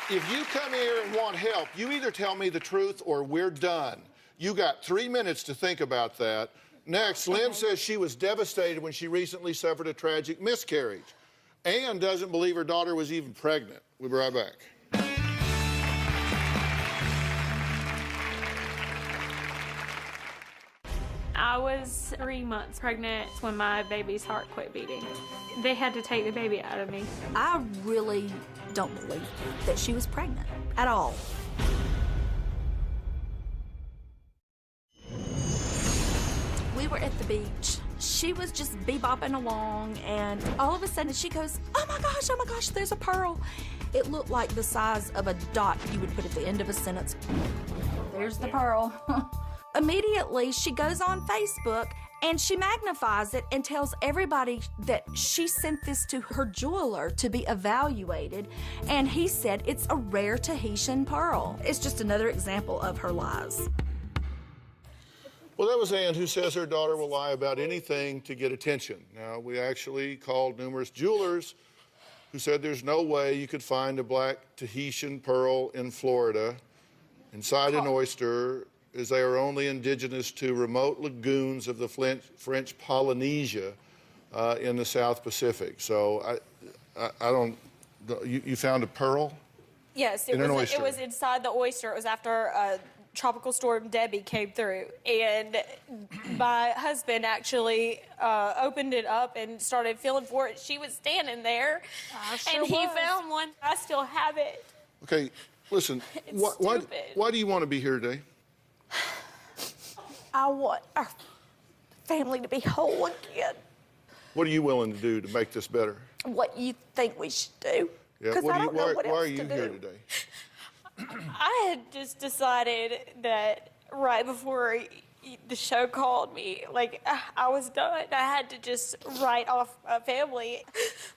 B: if you come here and want help, you either tell me the truth or we're done. You got 3 minutes to think about that. Next, Lynn says she was devastated when she recently suffered a tragic miscarriage. Ann doesn't believe her daughter was even pregnant. We'll be right back.
L: I was 3 months pregnant when my baby's heart quit beating. They had to take the baby out of me.
K: I really don't believe that she was pregnant at all. We were at the beach. She was just bebopping along, and all of a sudden she goes, oh my gosh, there's a pearl. It looked like the size of a dot you would put at the end of a sentence. There's the pearl. Immediately, she goes on Facebook and she magnifies it and tells everybody that she sent this to her jeweler to be evaluated, and he said it's a rare Tahitian pearl. It's just another example of her lies.
B: Well, that was Ann, who says her daughter will lie about anything to get attention. Now, we actually called numerous jewelers who said there's no way you could find a black Tahitian pearl in Florida inside an oyster, as they are only indigenous to remote lagoons of the French Polynesia in the South Pacific. So I don't, you found a pearl?
N: Yes,
B: In an oyster.
N: It was inside the oyster. It was after Tropical Storm Debbie came through, and my husband actually opened it up and started feeling for it. She was standing there, and he found one. I still have it.
B: Okay, listen, why do you want to be here today?
K: I want our family to be whole again.
B: What are you willing to do to make this better?
K: What you think we should do?
B: Yeah,
K: Because I don't know what
B: why
K: else
B: are you
K: to do.
B: here today?
N: I had just decided that right before the show called me, like, I was done. I had to just write off my family.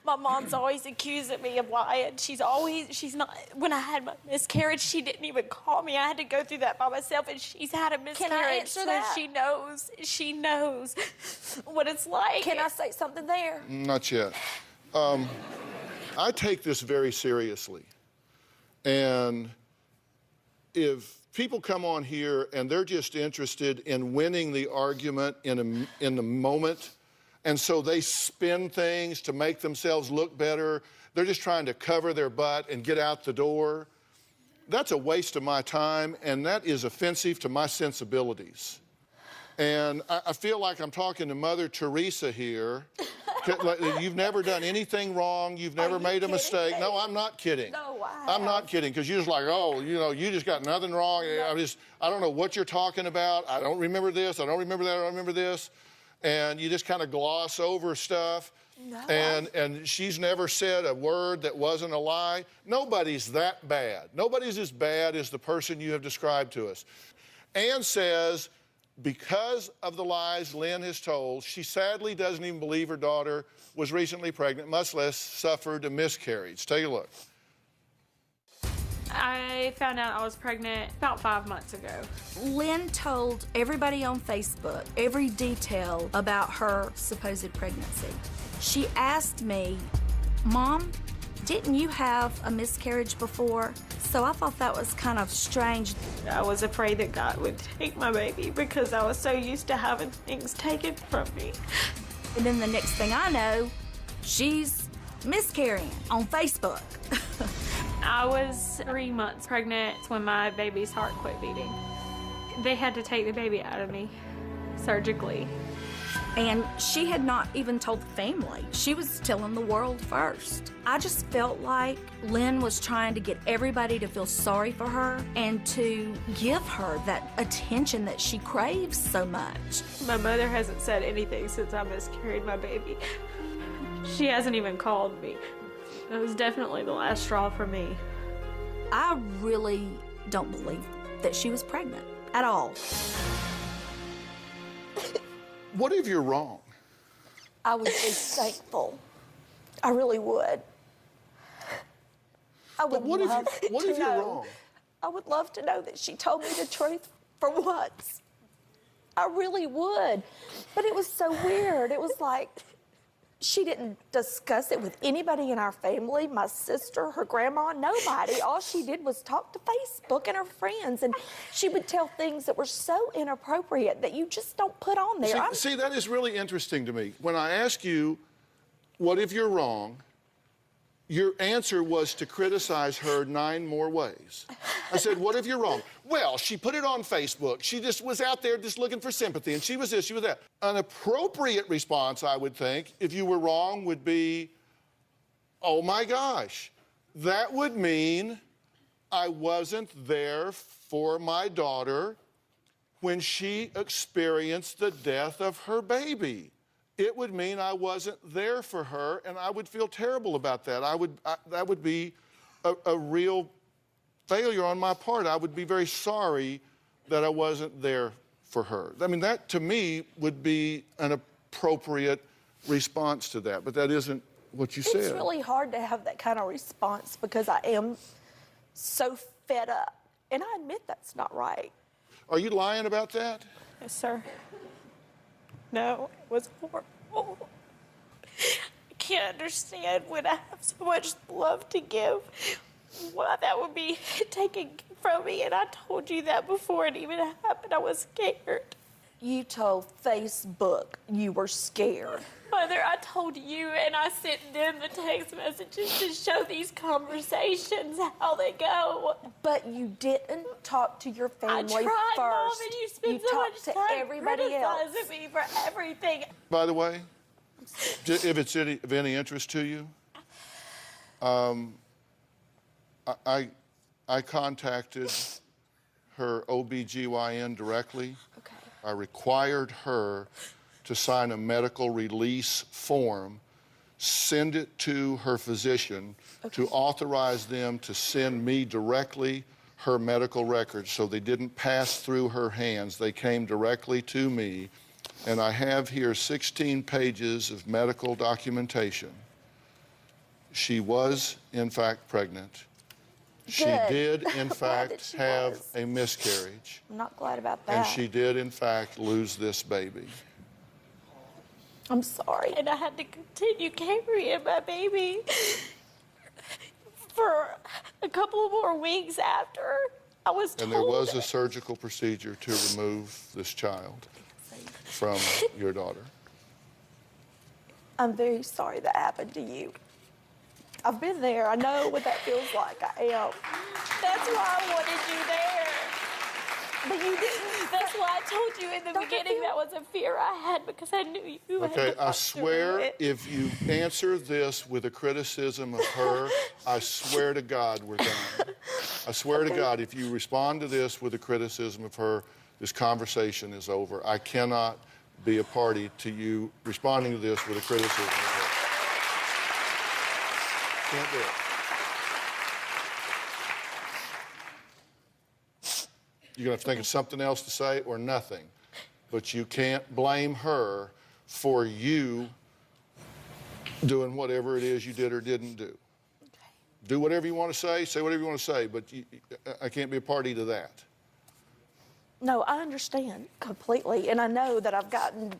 N: My mom's always accusing me of lying. She's not, when I had my miscarriage, she didn't even call me. I had to go through that by myself, and she's had a miscarriage.
K: Can I answer that?
N: She knows what it's like.
K: Can I say something there?
B: Not yet. I take this very seriously. And if people come on here and they're just interested in winning the argument in the moment, and so they spin things to make themselves look better, they're just trying to cover their butt and get out the door, that's a waste of my time, and that is offensive to my sensibilities. And I feel like I'm talking to Mother Teresa here. Like, you've never done anything wrong. You've never made a mistake. No, I'm not kidding.
N: No,
B: I'm not kidding, because you're just like, oh, you know, you just got nothing wrong. I don't know what you're talking about. I don't remember this. I don't remember that. I don't remember this. And you just kind of gloss over stuff.
N: No,
B: and she's never said a word that wasn't a lie. Nobody's that bad. Nobody's as bad as the person you have described to us. Ann says, because of the lies Lynn has told, she sadly doesn't even believe her daughter was recently pregnant, much less suffered a miscarriage. Take a look.
L: I found out I was pregnant about 5 months ago.
K: Lynn told everybody on Facebook every detail about her supposed pregnancy. She asked me, Mom, didn't you have a miscarriage before? So I thought that was kind of strange.
N: I was afraid that God would take my baby because I was so used to having things taken from me.
K: And then the next thing I know, she's miscarrying on Facebook.
L: I was 3 months pregnant when my baby's heart quit beating. They had to take the baby out of me surgically.
K: And she had not even told the family. She was telling the world first. I just felt like Lynn was trying to get everybody to feel sorry for her and to give her that attention that she craves so much.
N: My mother hasn't said anything since I miscarried my baby. She hasn't even called me. It was definitely the last straw for me.
K: I really don't believe that she was pregnant at all.
B: What if you're wrong?
N: I would be thankful. I really would. I would
B: what if
N: love
B: what
N: to
B: if you're
N: know.
B: wrong?
N: I would love to know that she told me the truth for once. I really would. But it was so weird. It was like she didn't discuss it with anybody in our family, my sister, her grandma, nobody. All she did was talk to Facebook and her friends, and she would tell things that were so inappropriate that you just don't put on there.
B: See, that is really interesting to me. When I ask you, what if you're wrong, your answer was to criticize her 9 more ways. I said, what if you're wrong? Well, she put it on Facebook. She just was out there just looking for sympathy, and she was this, she was that. An appropriate response, I would think, if you were wrong, would be, oh my gosh, that would mean I wasn't there for my daughter when she experienced the death of her baby. It would mean I wasn't there for her, and I would feel terrible about that. That would be a real failure on my part. I would be very sorry that I wasn't there for her. I mean, that to me would be an appropriate response to that, but that isn't what you said.
N: It's really hard to have that kind of response because I am so fed up, and I admit that's not right.
B: Are you lying about that?
N: Yes, sir. No, it was horrible. I can't understand when I have so much love to give, why that would be taken from me. And I told you that before it even happened. I was scared. You told Facebook you were scared. Mother, I told you, and I sent them the text messages to show these conversations how they go. But you didn't talk to your family
O: I tried,
N: first.
O: Mom, and you spent so
N: talked
O: much
N: to
O: time
N: everybody else.
O: criticizing me for everything.
B: By the way, if it's of any interest to you, I contacted her OBGYN directly.
N: Okay.
B: I required her to sign a medical release form, send it to her physician to authorize them to send me directly her medical records, so they didn't pass through her hands. They came directly to me. And I have here 16 pages of medical documentation. She was, in fact, pregnant. She
N: Good.
B: did, in
N: I'm glad
B: fact,
N: that she
B: have
N: was.
B: a miscarriage.
N: I'm not glad about that.
B: And she did, in fact, lose this baby.
N: I'm sorry. And I had to continue carrying my baby for a couple more weeks after I was told.
B: And there was a surgical procedure to remove this child from your daughter.
N: I'm very sorry that happened to you. I've been there. I know what that feels like. I am. That's why I wanted you there. But you didn't. That's why I told you in the beginning that was a fear I had because I knew you had
B: Okay,
N: to
B: I
N: go
B: swear
N: through it.
B: if you answer this with a criticism of her, I swear to God we're done. I swear to God, if you respond to this with a criticism of her, this conversation is over. I cannot be a party to you responding to this with a criticism of her. Can't do it. You're going to have to think of something else to say or nothing. But you can't blame her for you doing whatever it is you did or didn't do. Okay. Do whatever you want to say whatever you want to say, but I can't be a party to that.
N: No, I understand completely, and I know that I've gotten...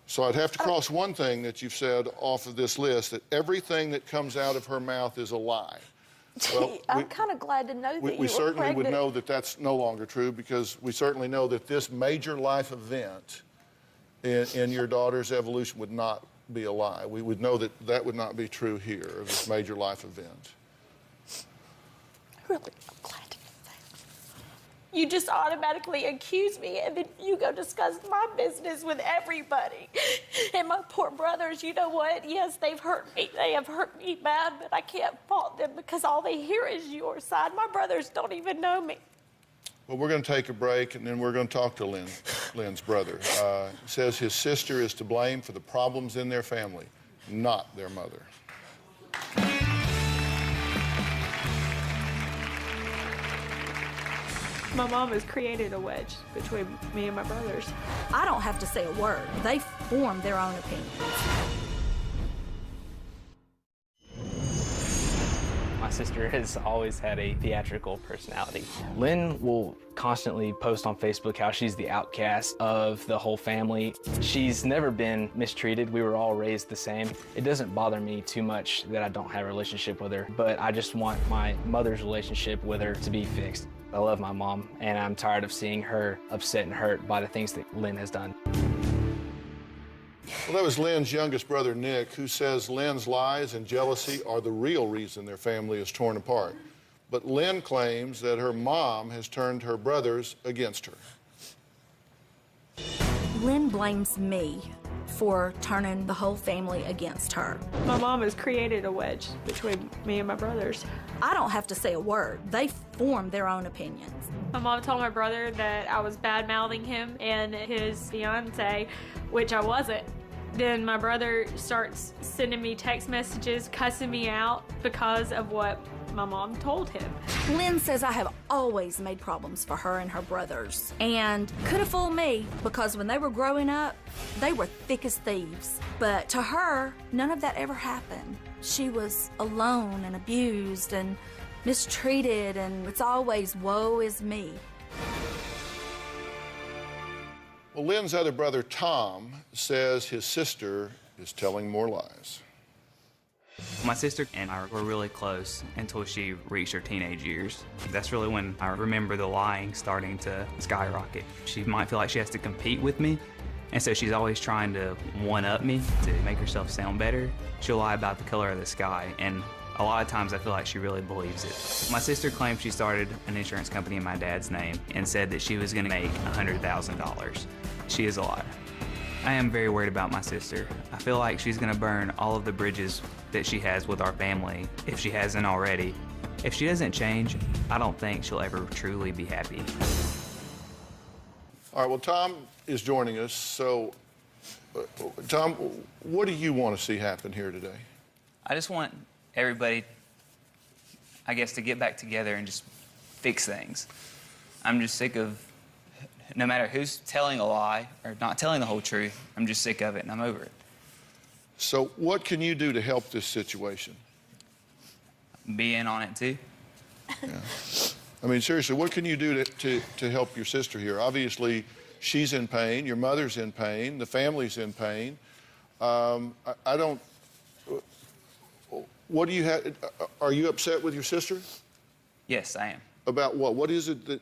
B: So I'd have to cross one thing that you've said off of this list, that everything that comes out of her mouth is a lie. Well,
N: I'm kind of glad to know that you were
B: we certainly
N: pregnant.
B: would know that that's no longer true, because we certainly know that this major life event in your daughter's evolution would not be a lie. We would know that that would not be true here, of this major life event.
N: Really, I'm glad to know that. You just automatically accuse me, and then you go discuss my business with everybody. And my poor brothers, you know what? Yes, they've hurt me. They have hurt me bad, but I can't fault them because all they hear is your side. My brothers don't even know me.
B: Well, we're going to take a break, and then we're going to talk to Lynn's brother. He says his sister is to blame for the problems in their family, not their mother.
N: My mom has created a wedge between me and my brothers.
K: I don't have to say a word. They form their own opinions.
G: My sister has always had a theatrical personality. Lynn will constantly post on Facebook how she's the outcast of the whole family. She's never been mistreated. We were all raised the same. It doesn't bother me too much that I don't have a relationship with her, but I just want my mother's relationship with her to be fixed. I love my mom, and I'm tired of seeing her upset and hurt by the things that Lynn has done.
B: Well, that was Lynn's youngest brother, Nick, who says Lynn's lies and jealousy are the real reason their family is torn apart. But Lynn claims that her mom has turned her brothers against her.
K: Lynn blames me for turning the whole family against her.
N: My mom has created a wedge between me and my brothers.
K: I don't have to say a word. They form their own opinions.
L: My mom told my brother that I was bad-mouthing him and his fiance, which I wasn't. Then my brother starts sending me text messages, cussing me out because of what my mom told him.
K: Lynn says I have always made problems for her and her brothers. And could have fooled me, because when they were growing up, they were thick as thieves. But to her, none of that ever happened. She was alone and abused and mistreated, and it's always woe is me.
B: Well, Lynn's other brother, Tom, says his sister is telling more lies.
M: My sister and I were really close until she reached her teenage years. That's really when I remember the lying starting to skyrocket. She might feel like she has to compete with me, and so she's always trying to one-up me to make herself sound better. She'll lie about the color of the sky, and a lot of times I feel like she really believes it. My sister claimed she started an insurance company in my dad's name and said that she was going to make $100,000. She is a liar. I am very worried about my sister. I feel like she's going to burn all of the bridges that she has with our family, if she hasn't already. If she doesn't change, I don't think she'll ever truly be happy.
B: All right, well, Tom is joining us. So, Tom, what do you want to see happen here today?
M: I just want everybody, I guess, to get back together and just fix things. I'm just sick of, no matter who's telling a lie or not telling the whole truth, I'm just sick of it and I'm over it.
B: So what can you do to help this situation?
M: Be in on it too.
B: Yeah. I mean, seriously, what can you do to help your sister here? Obviously, she's in pain, your mother's in pain, the family's in pain. I don't, what do you have, are you upset with your sister?
M: Yes, I am.
B: About what? What is it that,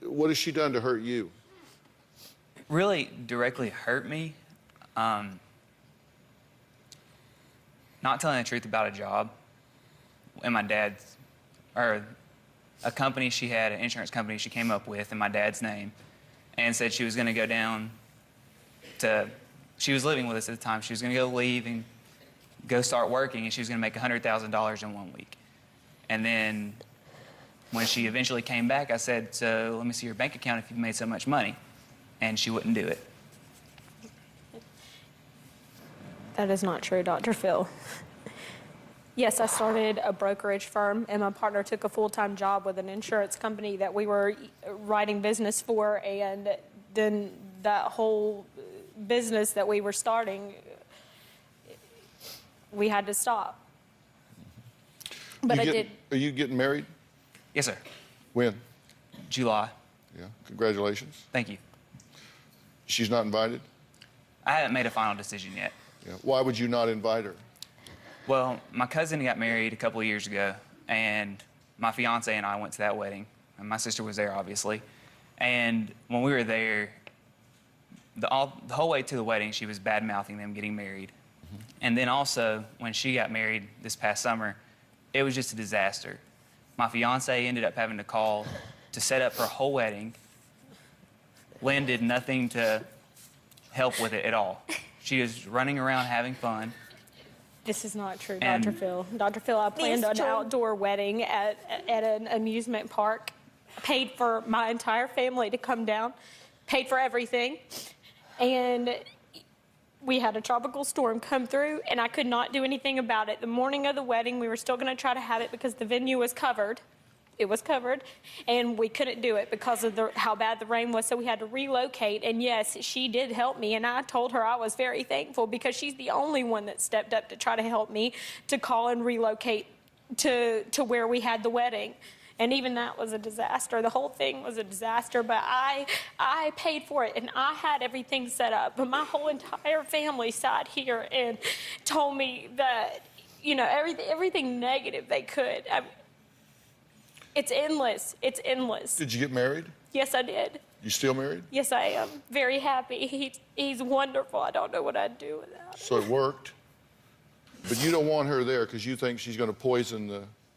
B: what has she done to hurt you?
M: Really directly hurt me. Not telling the truth about a job, and my dad's, or a company she had, an insurance company she came up with in my dad's name, and said she was going to go down to, she was living with us at the time, she was going to go leave and go start working, and she was going to make $100,000 in 1 week. And then when she eventually came back, I said, so let me see your bank account if you've made so much money. And she wouldn't do it.
N: That is not true, Dr. Phill. Yes, I started a brokerage firm, and my partner took a full-time job with an insurance company that we were writing business for, and then that whole business that we were starting, we had to stop. But I did.
B: Are you getting married?
M: Yes, sir.
B: When?
M: July.
B: Yeah, congratulations.
M: Thank you.
B: She's not invited?
M: I haven't made a final decision yet.
B: Yeah. Why would you not invite her?
M: Well, my cousin got married a couple of years ago, and my fiance and I went to that wedding. And my sister was there, obviously. And when we were there, the whole way to the wedding, she was bad-mouthing them getting married. Mm-hmm. And then also, when she got married this past summer, it was just a disaster. My fiance ended up having to call to set up her whole wedding. Lynn did nothing to help with it at all. She was running around having fun.
N: This is not true,
M: And-
N: Dr. Phill. Dr. Phill, I planned an outdoor wedding at an amusement park, paid for my entire family to come down, paid for everything, and we had a tropical storm come through, and I could not do anything about it. The morning of the wedding, we were still going to try to have it because the venue was covered. It was covered, and we couldn't do it because of how bad the rain was, so we had to relocate. And yes, she did help me, and I told her I was very thankful because she's the only one that stepped up to try to help me to call and relocate to where we had the wedding. And even that was a disaster. The whole thing was a disaster, but I paid for it, and I had everything set up. But my whole entire family sat here and told me that, you know, everything negative they could. It's endless. It's endless.
B: Did you get married?
N: Yes, I did.
B: You still married?
N: Yes, I am. Very happy. He's wonderful. I don't know what I'd do without him.
B: So it worked, but you don't want her there because you think she's going to poison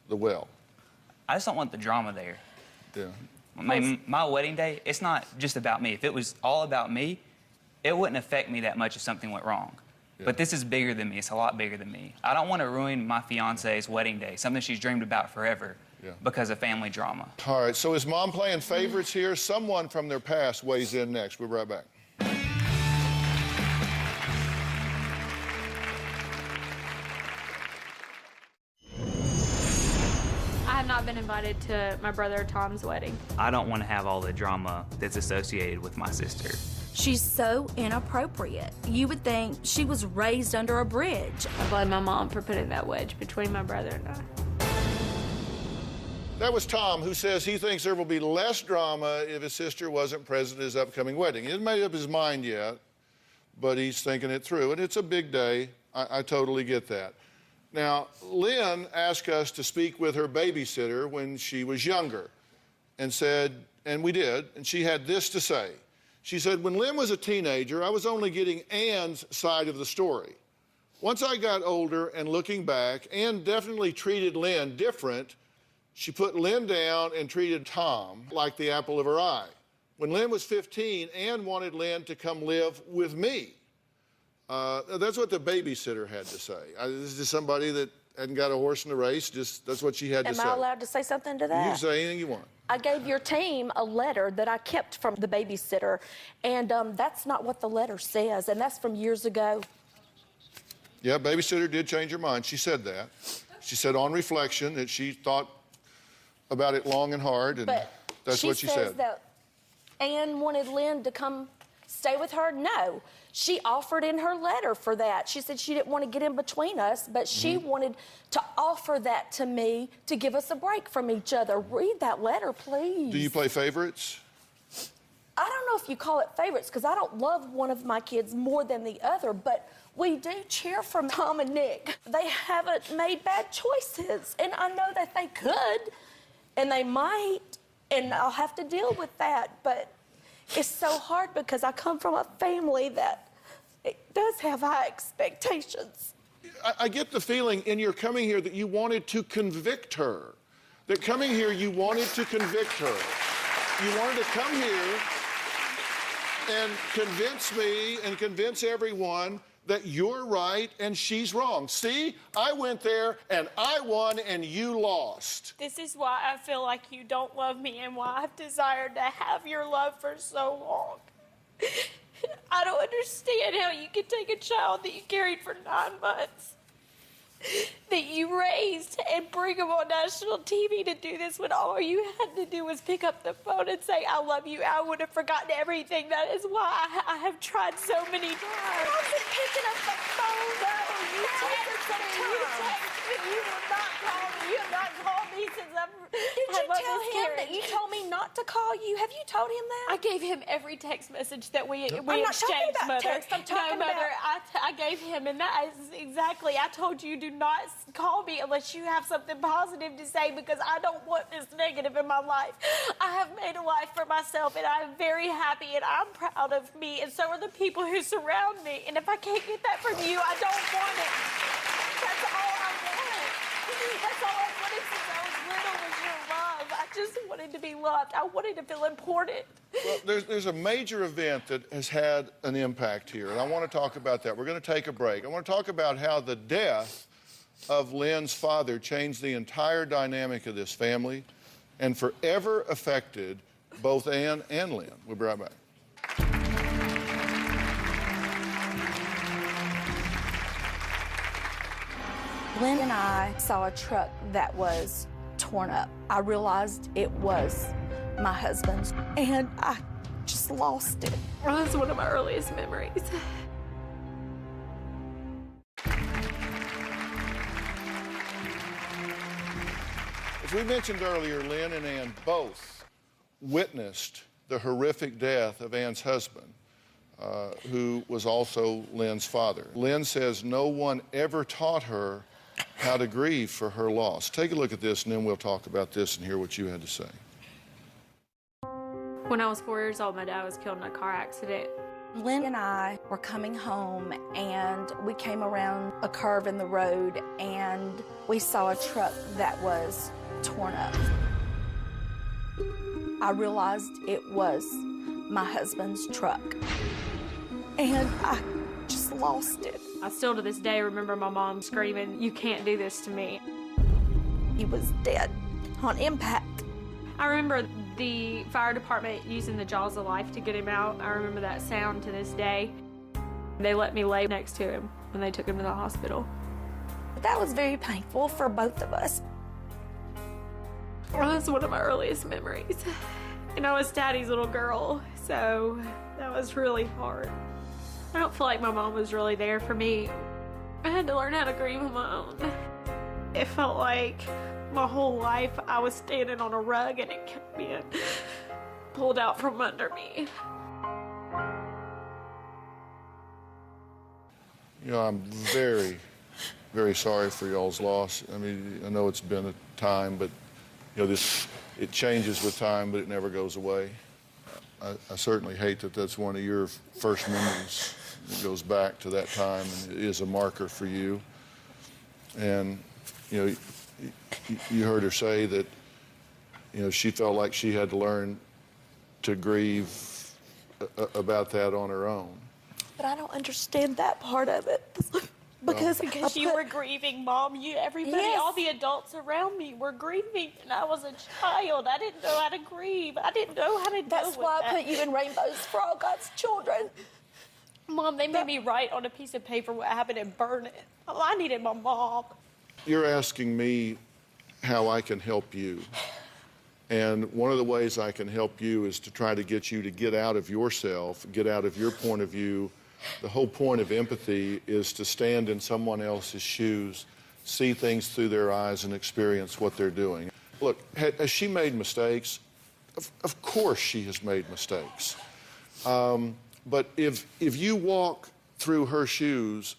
B: the well.
M: I just don't want the drama there.
B: Yeah.
M: My wedding day, it's not just about me. If it was all about me, it wouldn't affect me that much if something went wrong. Yeah. But this is bigger than me. It's a lot bigger than me. I don't want to ruin my fiance's wedding day, something she's dreamed about forever, because of family drama.
B: All right, so is Mom playing favorites here? Someone from their past weighs in next. We'll be right back.
N: I have not been invited to my brother Tom's wedding.
M: I don't want to have all the drama that's associated with my sister.
K: She's so inappropriate. You would think she was raised under a bridge.
N: I blame my mom for putting that wedge between my brother and I.
B: That was Tom, who says he thinks there will be less drama if his sister wasn't present at his upcoming wedding. He hasn't made up his mind yet, but he's thinking it through. And it's a big day. I totally get that. Now, Lynn asked us to speak with her babysitter when she was younger and said, and we did, and she had this to say. She said, when Lynn was a teenager, I was only getting Ann's side of the story. Once I got older and looking back, Ann definitely treated Lynn different. She put Lynn down and treated Tom like the apple of her eye. When Lynn was 15, Ann wanted Lynn to come live with me. That's what the babysitter had to say. This is just somebody that hadn't got a horse in the race. That's what she had to say.
P: Am I allowed to say something to that?
B: You can say anything you want.
P: I gave your team a letter that I kept from the babysitter, and that's not what the letter says, and that's from years ago.
B: Yeah, babysitter did change her mind. She said that. She said on reflection that she thought about it long and hard, and that's what she said.
P: She says that Ann wanted Lynn to come stay with her. No, she offered in her letter for that. She said she didn't want to get in between us, but she wanted to offer that to me to give us a break from each other. Read that letter, please.
B: Do you play favorites?
P: I don't know if you call it favorites, because I don't love one of my kids more than the other, but we do cheer for Tom and Nick. They haven't made bad choices, and I know that they could, and they might, and I'll have to deal with that, but it's so hard because I come from a family that it does have high expectations.
B: I get the feeling in your coming here that you wanted to convict her. that coming here, you wanted to convict her. You wanted to come here and convince me and convince everyone that you're right and she's wrong. See, I went there and I won and you lost.
N: This is why I feel like you don't love me and why I've desired to have your love for so long. I don't understand how you can take a child that you carried for 9 months, that you raised, and bring him on national TV to do this when all you had to do was pick up the phone and say, I love you. I would have forgotten everything. That is why I have tried so many times. I wasn't picking up the phone, though. You text me. You will not call me. You have not called me since I've
P: Did you tell him that you told me not to call you? Have you told him that?
N: I gave him every text message that we
P: I'm not talking
N: exchanged,
P: about
N: Mother.
P: text. I'm talking
N: no, Mother,
P: about...
N: I gave him, and that is exactly, I told you, do not call me unless you have something positive to say, because I don't want this negative in my life. I have made a life for myself, and I'm very happy, and I'm proud of me, and so are the people who surround me. And if I can't get that from you, I don't want it. That's all I want. That's all I wanted since I was little was your love. I just wanted to be loved. I wanted to feel important.
B: Well, there's a major event that has had an impact here, and I want to talk about that. We're going to take a break. I want to talk about how the death of Lynn's father changed the entire dynamic of this family and forever affected both Ann and Lynn. We'll be right back.
K: Lynn and I saw a truck that was torn up. I realized it was my husband's, and I just lost it.
N: That's one of my earliest memories.
B: As we mentioned earlier, Lynn and Ann both witnessed the horrific death of Ann's husband, who was also Lynn's father. Lynn says no one ever taught her how to grieve for her loss. Take a look at this, and then we'll talk about this and hear what you had to say.
L: When I was 4 years old, my dad was killed in a car accident.
K: Lynn and I were coming home, and we came around a curve in the road, and we saw a truck that was torn up. I realized it was my husband's truck, and I just lost it.
L: I still to this day remember my mom screaming, "You can't do this to me."
K: He was dead on impact.
L: I remember the fire department using the jaws of life to get him out. I remember that sound to this day. They let me lay next to him when they took him to the hospital.
K: That was very painful for both of us.
L: That's one of my earliest memories. And I was Daddy's little girl, so that was really hard. I don't feel like my mom was really there for me. I had to learn how to grieve on my own. It felt like my whole life I was standing on a rug and it kept being pulled out from under me.
B: You know, I'm very, very sorry for y'all's loss. I mean, I know it's been a time, but, you know, it changes with time, but it never goes away. I certainly hate that that's one of your first memories. It goes back to that time, and it is a marker for you. And, you know, you heard her say that, you know, she felt like she had to learn to grieve about that on her own.
P: But I don't understand that part of it. Because
N: you were grieving, Mom. Everybody,
P: Yes.
N: all the adults around me were grieving, and I was a child. I didn't know how to grieve. I didn't know how to deal
P: That's
N: with
P: why
N: that.
P: I put you in rainbows for all God's children.
N: Mom, they made me write on a piece of paper what happened and burn it. Oh, I needed my mom.
B: You're asking me how I can help you. And one of the ways I can help you is to try to get you to get out of yourself, get out of your point of view. The whole point of empathy is to stand in someone else's shoes, see things through their eyes, and experience what they're doing. Look, has she made mistakes? Of course she has made mistakes. But if you walk through her shoes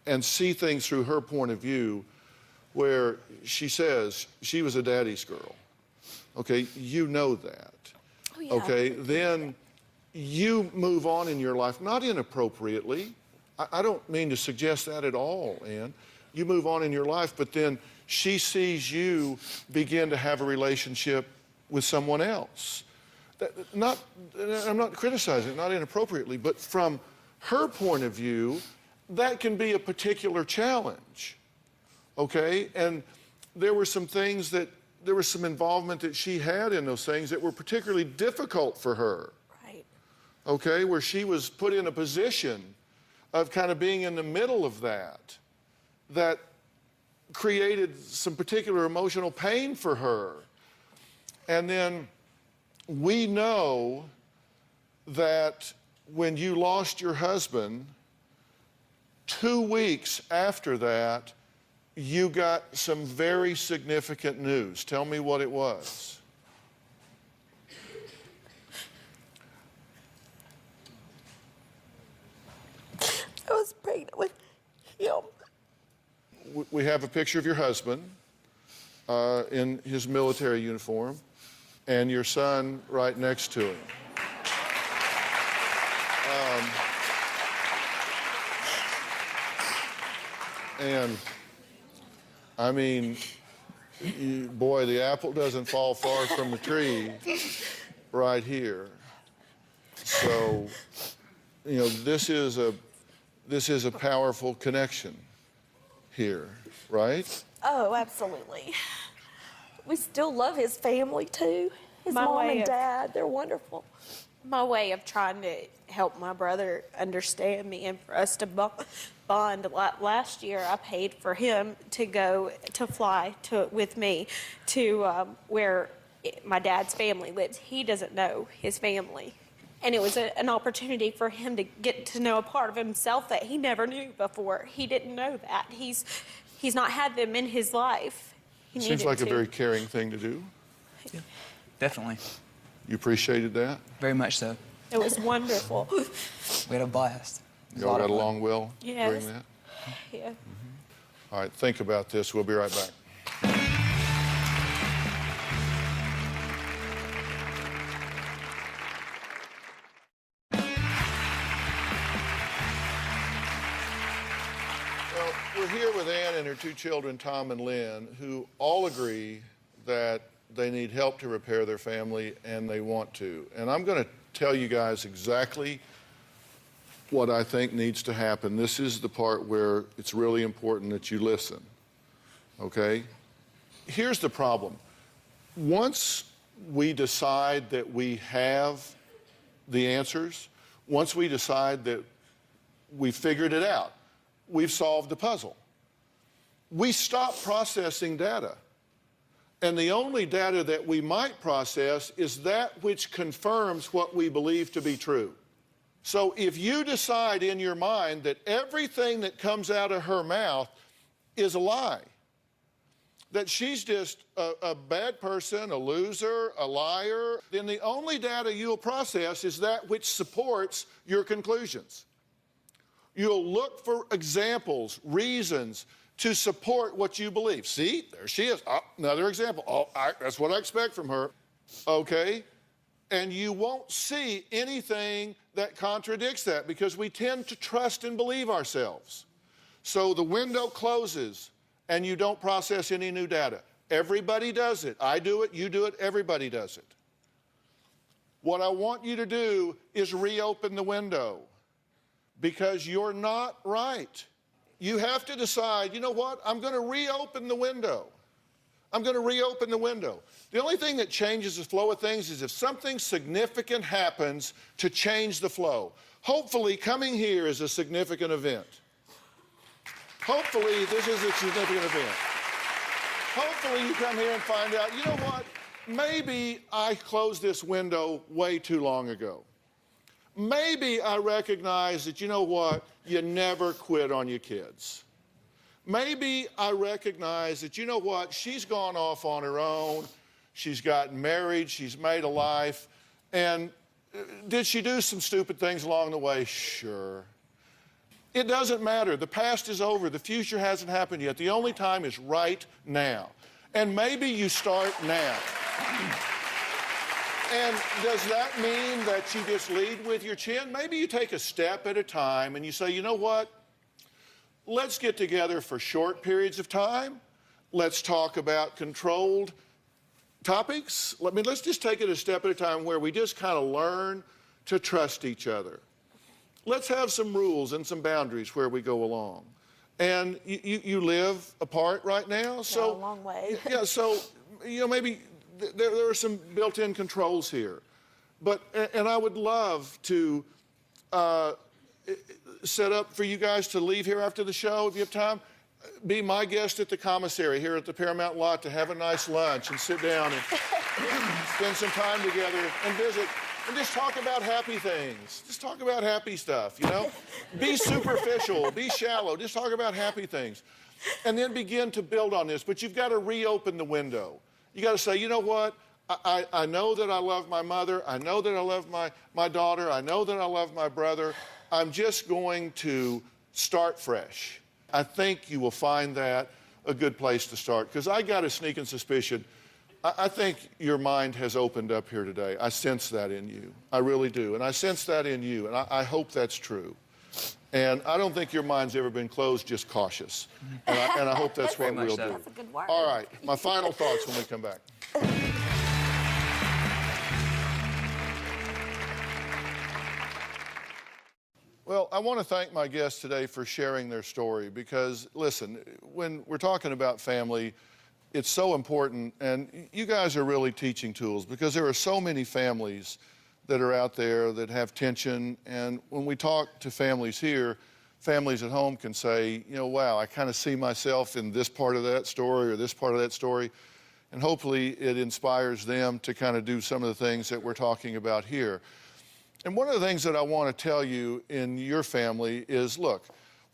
B: and see things through her point of view, where she says she was a daddy's girl, okay, you know that.
P: Oh, yeah.
B: Okay, then you move on in your life, not inappropriately. I don't mean to suggest that at all, Ann. You move on in your life, but then she sees you begin to have a relationship with someone else. I'm not criticizing it, not inappropriately, but from her point of view, that can be a particular challenge, okay? And there were some things that, there was some involvement that she had in those things that were particularly difficult for her.
P: Right.
B: Okay, where she was put in a position of kind of being in the middle of that created some particular emotional pain for her. And then we know that when you lost your husband, 2 weeks after that, you got some very significant news. Tell me what it was.
P: I was pregnant with him.
B: We have a picture of your husband in his military uniform and your son right next to him. And I mean, boy, the apple doesn't fall far from the tree right here. So, you know, this is a powerful connection here, right?
P: Oh, absolutely. We still love his family too. His mom and dad, they're wonderful.
N: My way of trying to help my brother understand me and for us to bond. Last year, I paid for him to go to fly with me to where my dad's family lives. He doesn't know his family. And it was an opportunity for him to get to know a part of himself that he never knew before. He didn't know that. He's not had them in his life. He
B: Seems like a very caring thing to do.
D: Yeah, definitely.
B: You appreciated that?
D: Very much so.
N: It was wonderful.
D: We had a blast.
B: Y'all got along well
N: Yes.
B: during that?
N: Yeah.
B: All right, think about this. We'll be right back. Well, we're here with Ann and her 2 children, Tom and Lynn, who all agree that they need help to repair their family, and they want to. And I'm going to tell you guys exactly what I think needs to happen. This is the part where it's really important that you listen, okay? Here's the problem. Once we decide that we have the answers, once we decide that we figured it out, we've solved the puzzle, we stop processing data. And the only data that we might process is that which confirms what we believe to be true. So if you decide in your mind that everything that comes out of her mouth is a lie, that she's just a bad person, a loser, a liar, then the only data you'll process is that which supports your conclusions. You'll look for examples, reasons to support what you believe. See, there she is. Oh, another example. Oh, that's what I expect from her. Okay? And you won't see anything that contradicts that because we tend to trust and believe ourselves. So the window closes and you don't process any new data. Everybody does it. I do it, you do it, everybody does it. What I want you to do is reopen the window because you're not right. You have to decide, you know what, I'm going to reopen the window. I'm going to reopen the window. The only thing that changes the flow of things is if something significant happens to change the flow. Hopefully, coming here is a significant event. Hopefully, this is a significant event. Hopefully, you come here and find out, you know what, maybe I closed this window way too long ago. Maybe I recognize that, you know what, you never quit on your kids. Maybe I recognize that, you know what, she's gone off on her own, she's gotten married, she's made a life, and did she do some stupid things along the way? Sure. It doesn't matter. The past is over. The future hasn't happened yet. The only time is right now. And maybe you start now. And does that mean that you just lead with your chin? Maybe you take a step at a time and you say, you know what? Let's get together for short periods of time. Let's talk about controlled topics. Let's just take it a step at a time where we just kind of learn to trust each other. Let's have some rules and some boundaries where we go along. And you live apart right now, so
P: a long way.
B: yeah. So maybe there are some built-in controls here, and I would love to set up for you guys to leave here after the show if you have time. Be my guest at the commissary here at the Paramount lot to have a nice lunch and sit down and spend some time together and visit. And just talk about happy things. Just talk about happy stuff, Be superficial, be shallow. Just talk about happy things. And then begin to build on this. But you've got to reopen the window. You got to say, you know what? I know that I love my mother. I know that I love my daughter. I know that I love my brother. I'm just going to start fresh. I think you will find that a good place to start. Because I got a sneaking suspicion. I think your mind has opened up here today. I sense that in you. I really do. And I sense that in you. And I hope that's true. And I don't think your mind's ever been closed, just cautious. And I hope that's what we'll do.
P: That's a good word.
B: All right. My final thoughts when we come back. Well, I want to thank my guests today for sharing their story because, listen, when we're talking about family, it's so important, and you guys are really teaching tools because there are so many families that are out there that have tension, and when we talk to families here, families at home can say, wow, I kind of see myself in this part of that story or this part of that story, and hopefully it inspires them to kind of do some of the things that we're talking about here. And one of the things that I want to tell you in your family is, look,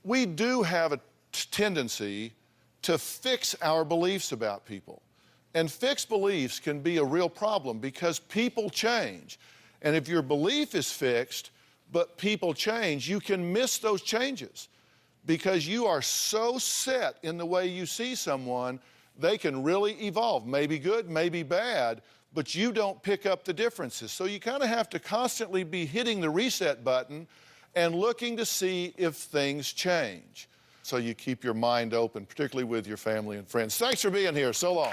B: we do have a tendency to fix our beliefs about people. And fixed beliefs can be a real problem because people change. And if your belief is fixed, but people change, you can miss those changes because you are so set in the way you see someone, they can really evolve, maybe good, maybe bad, but you don't pick up the differences. So you kind of have to constantly be hitting the reset button and looking to see if things change. So you keep your mind open, particularly with your family and friends. Thanks for being here. So long.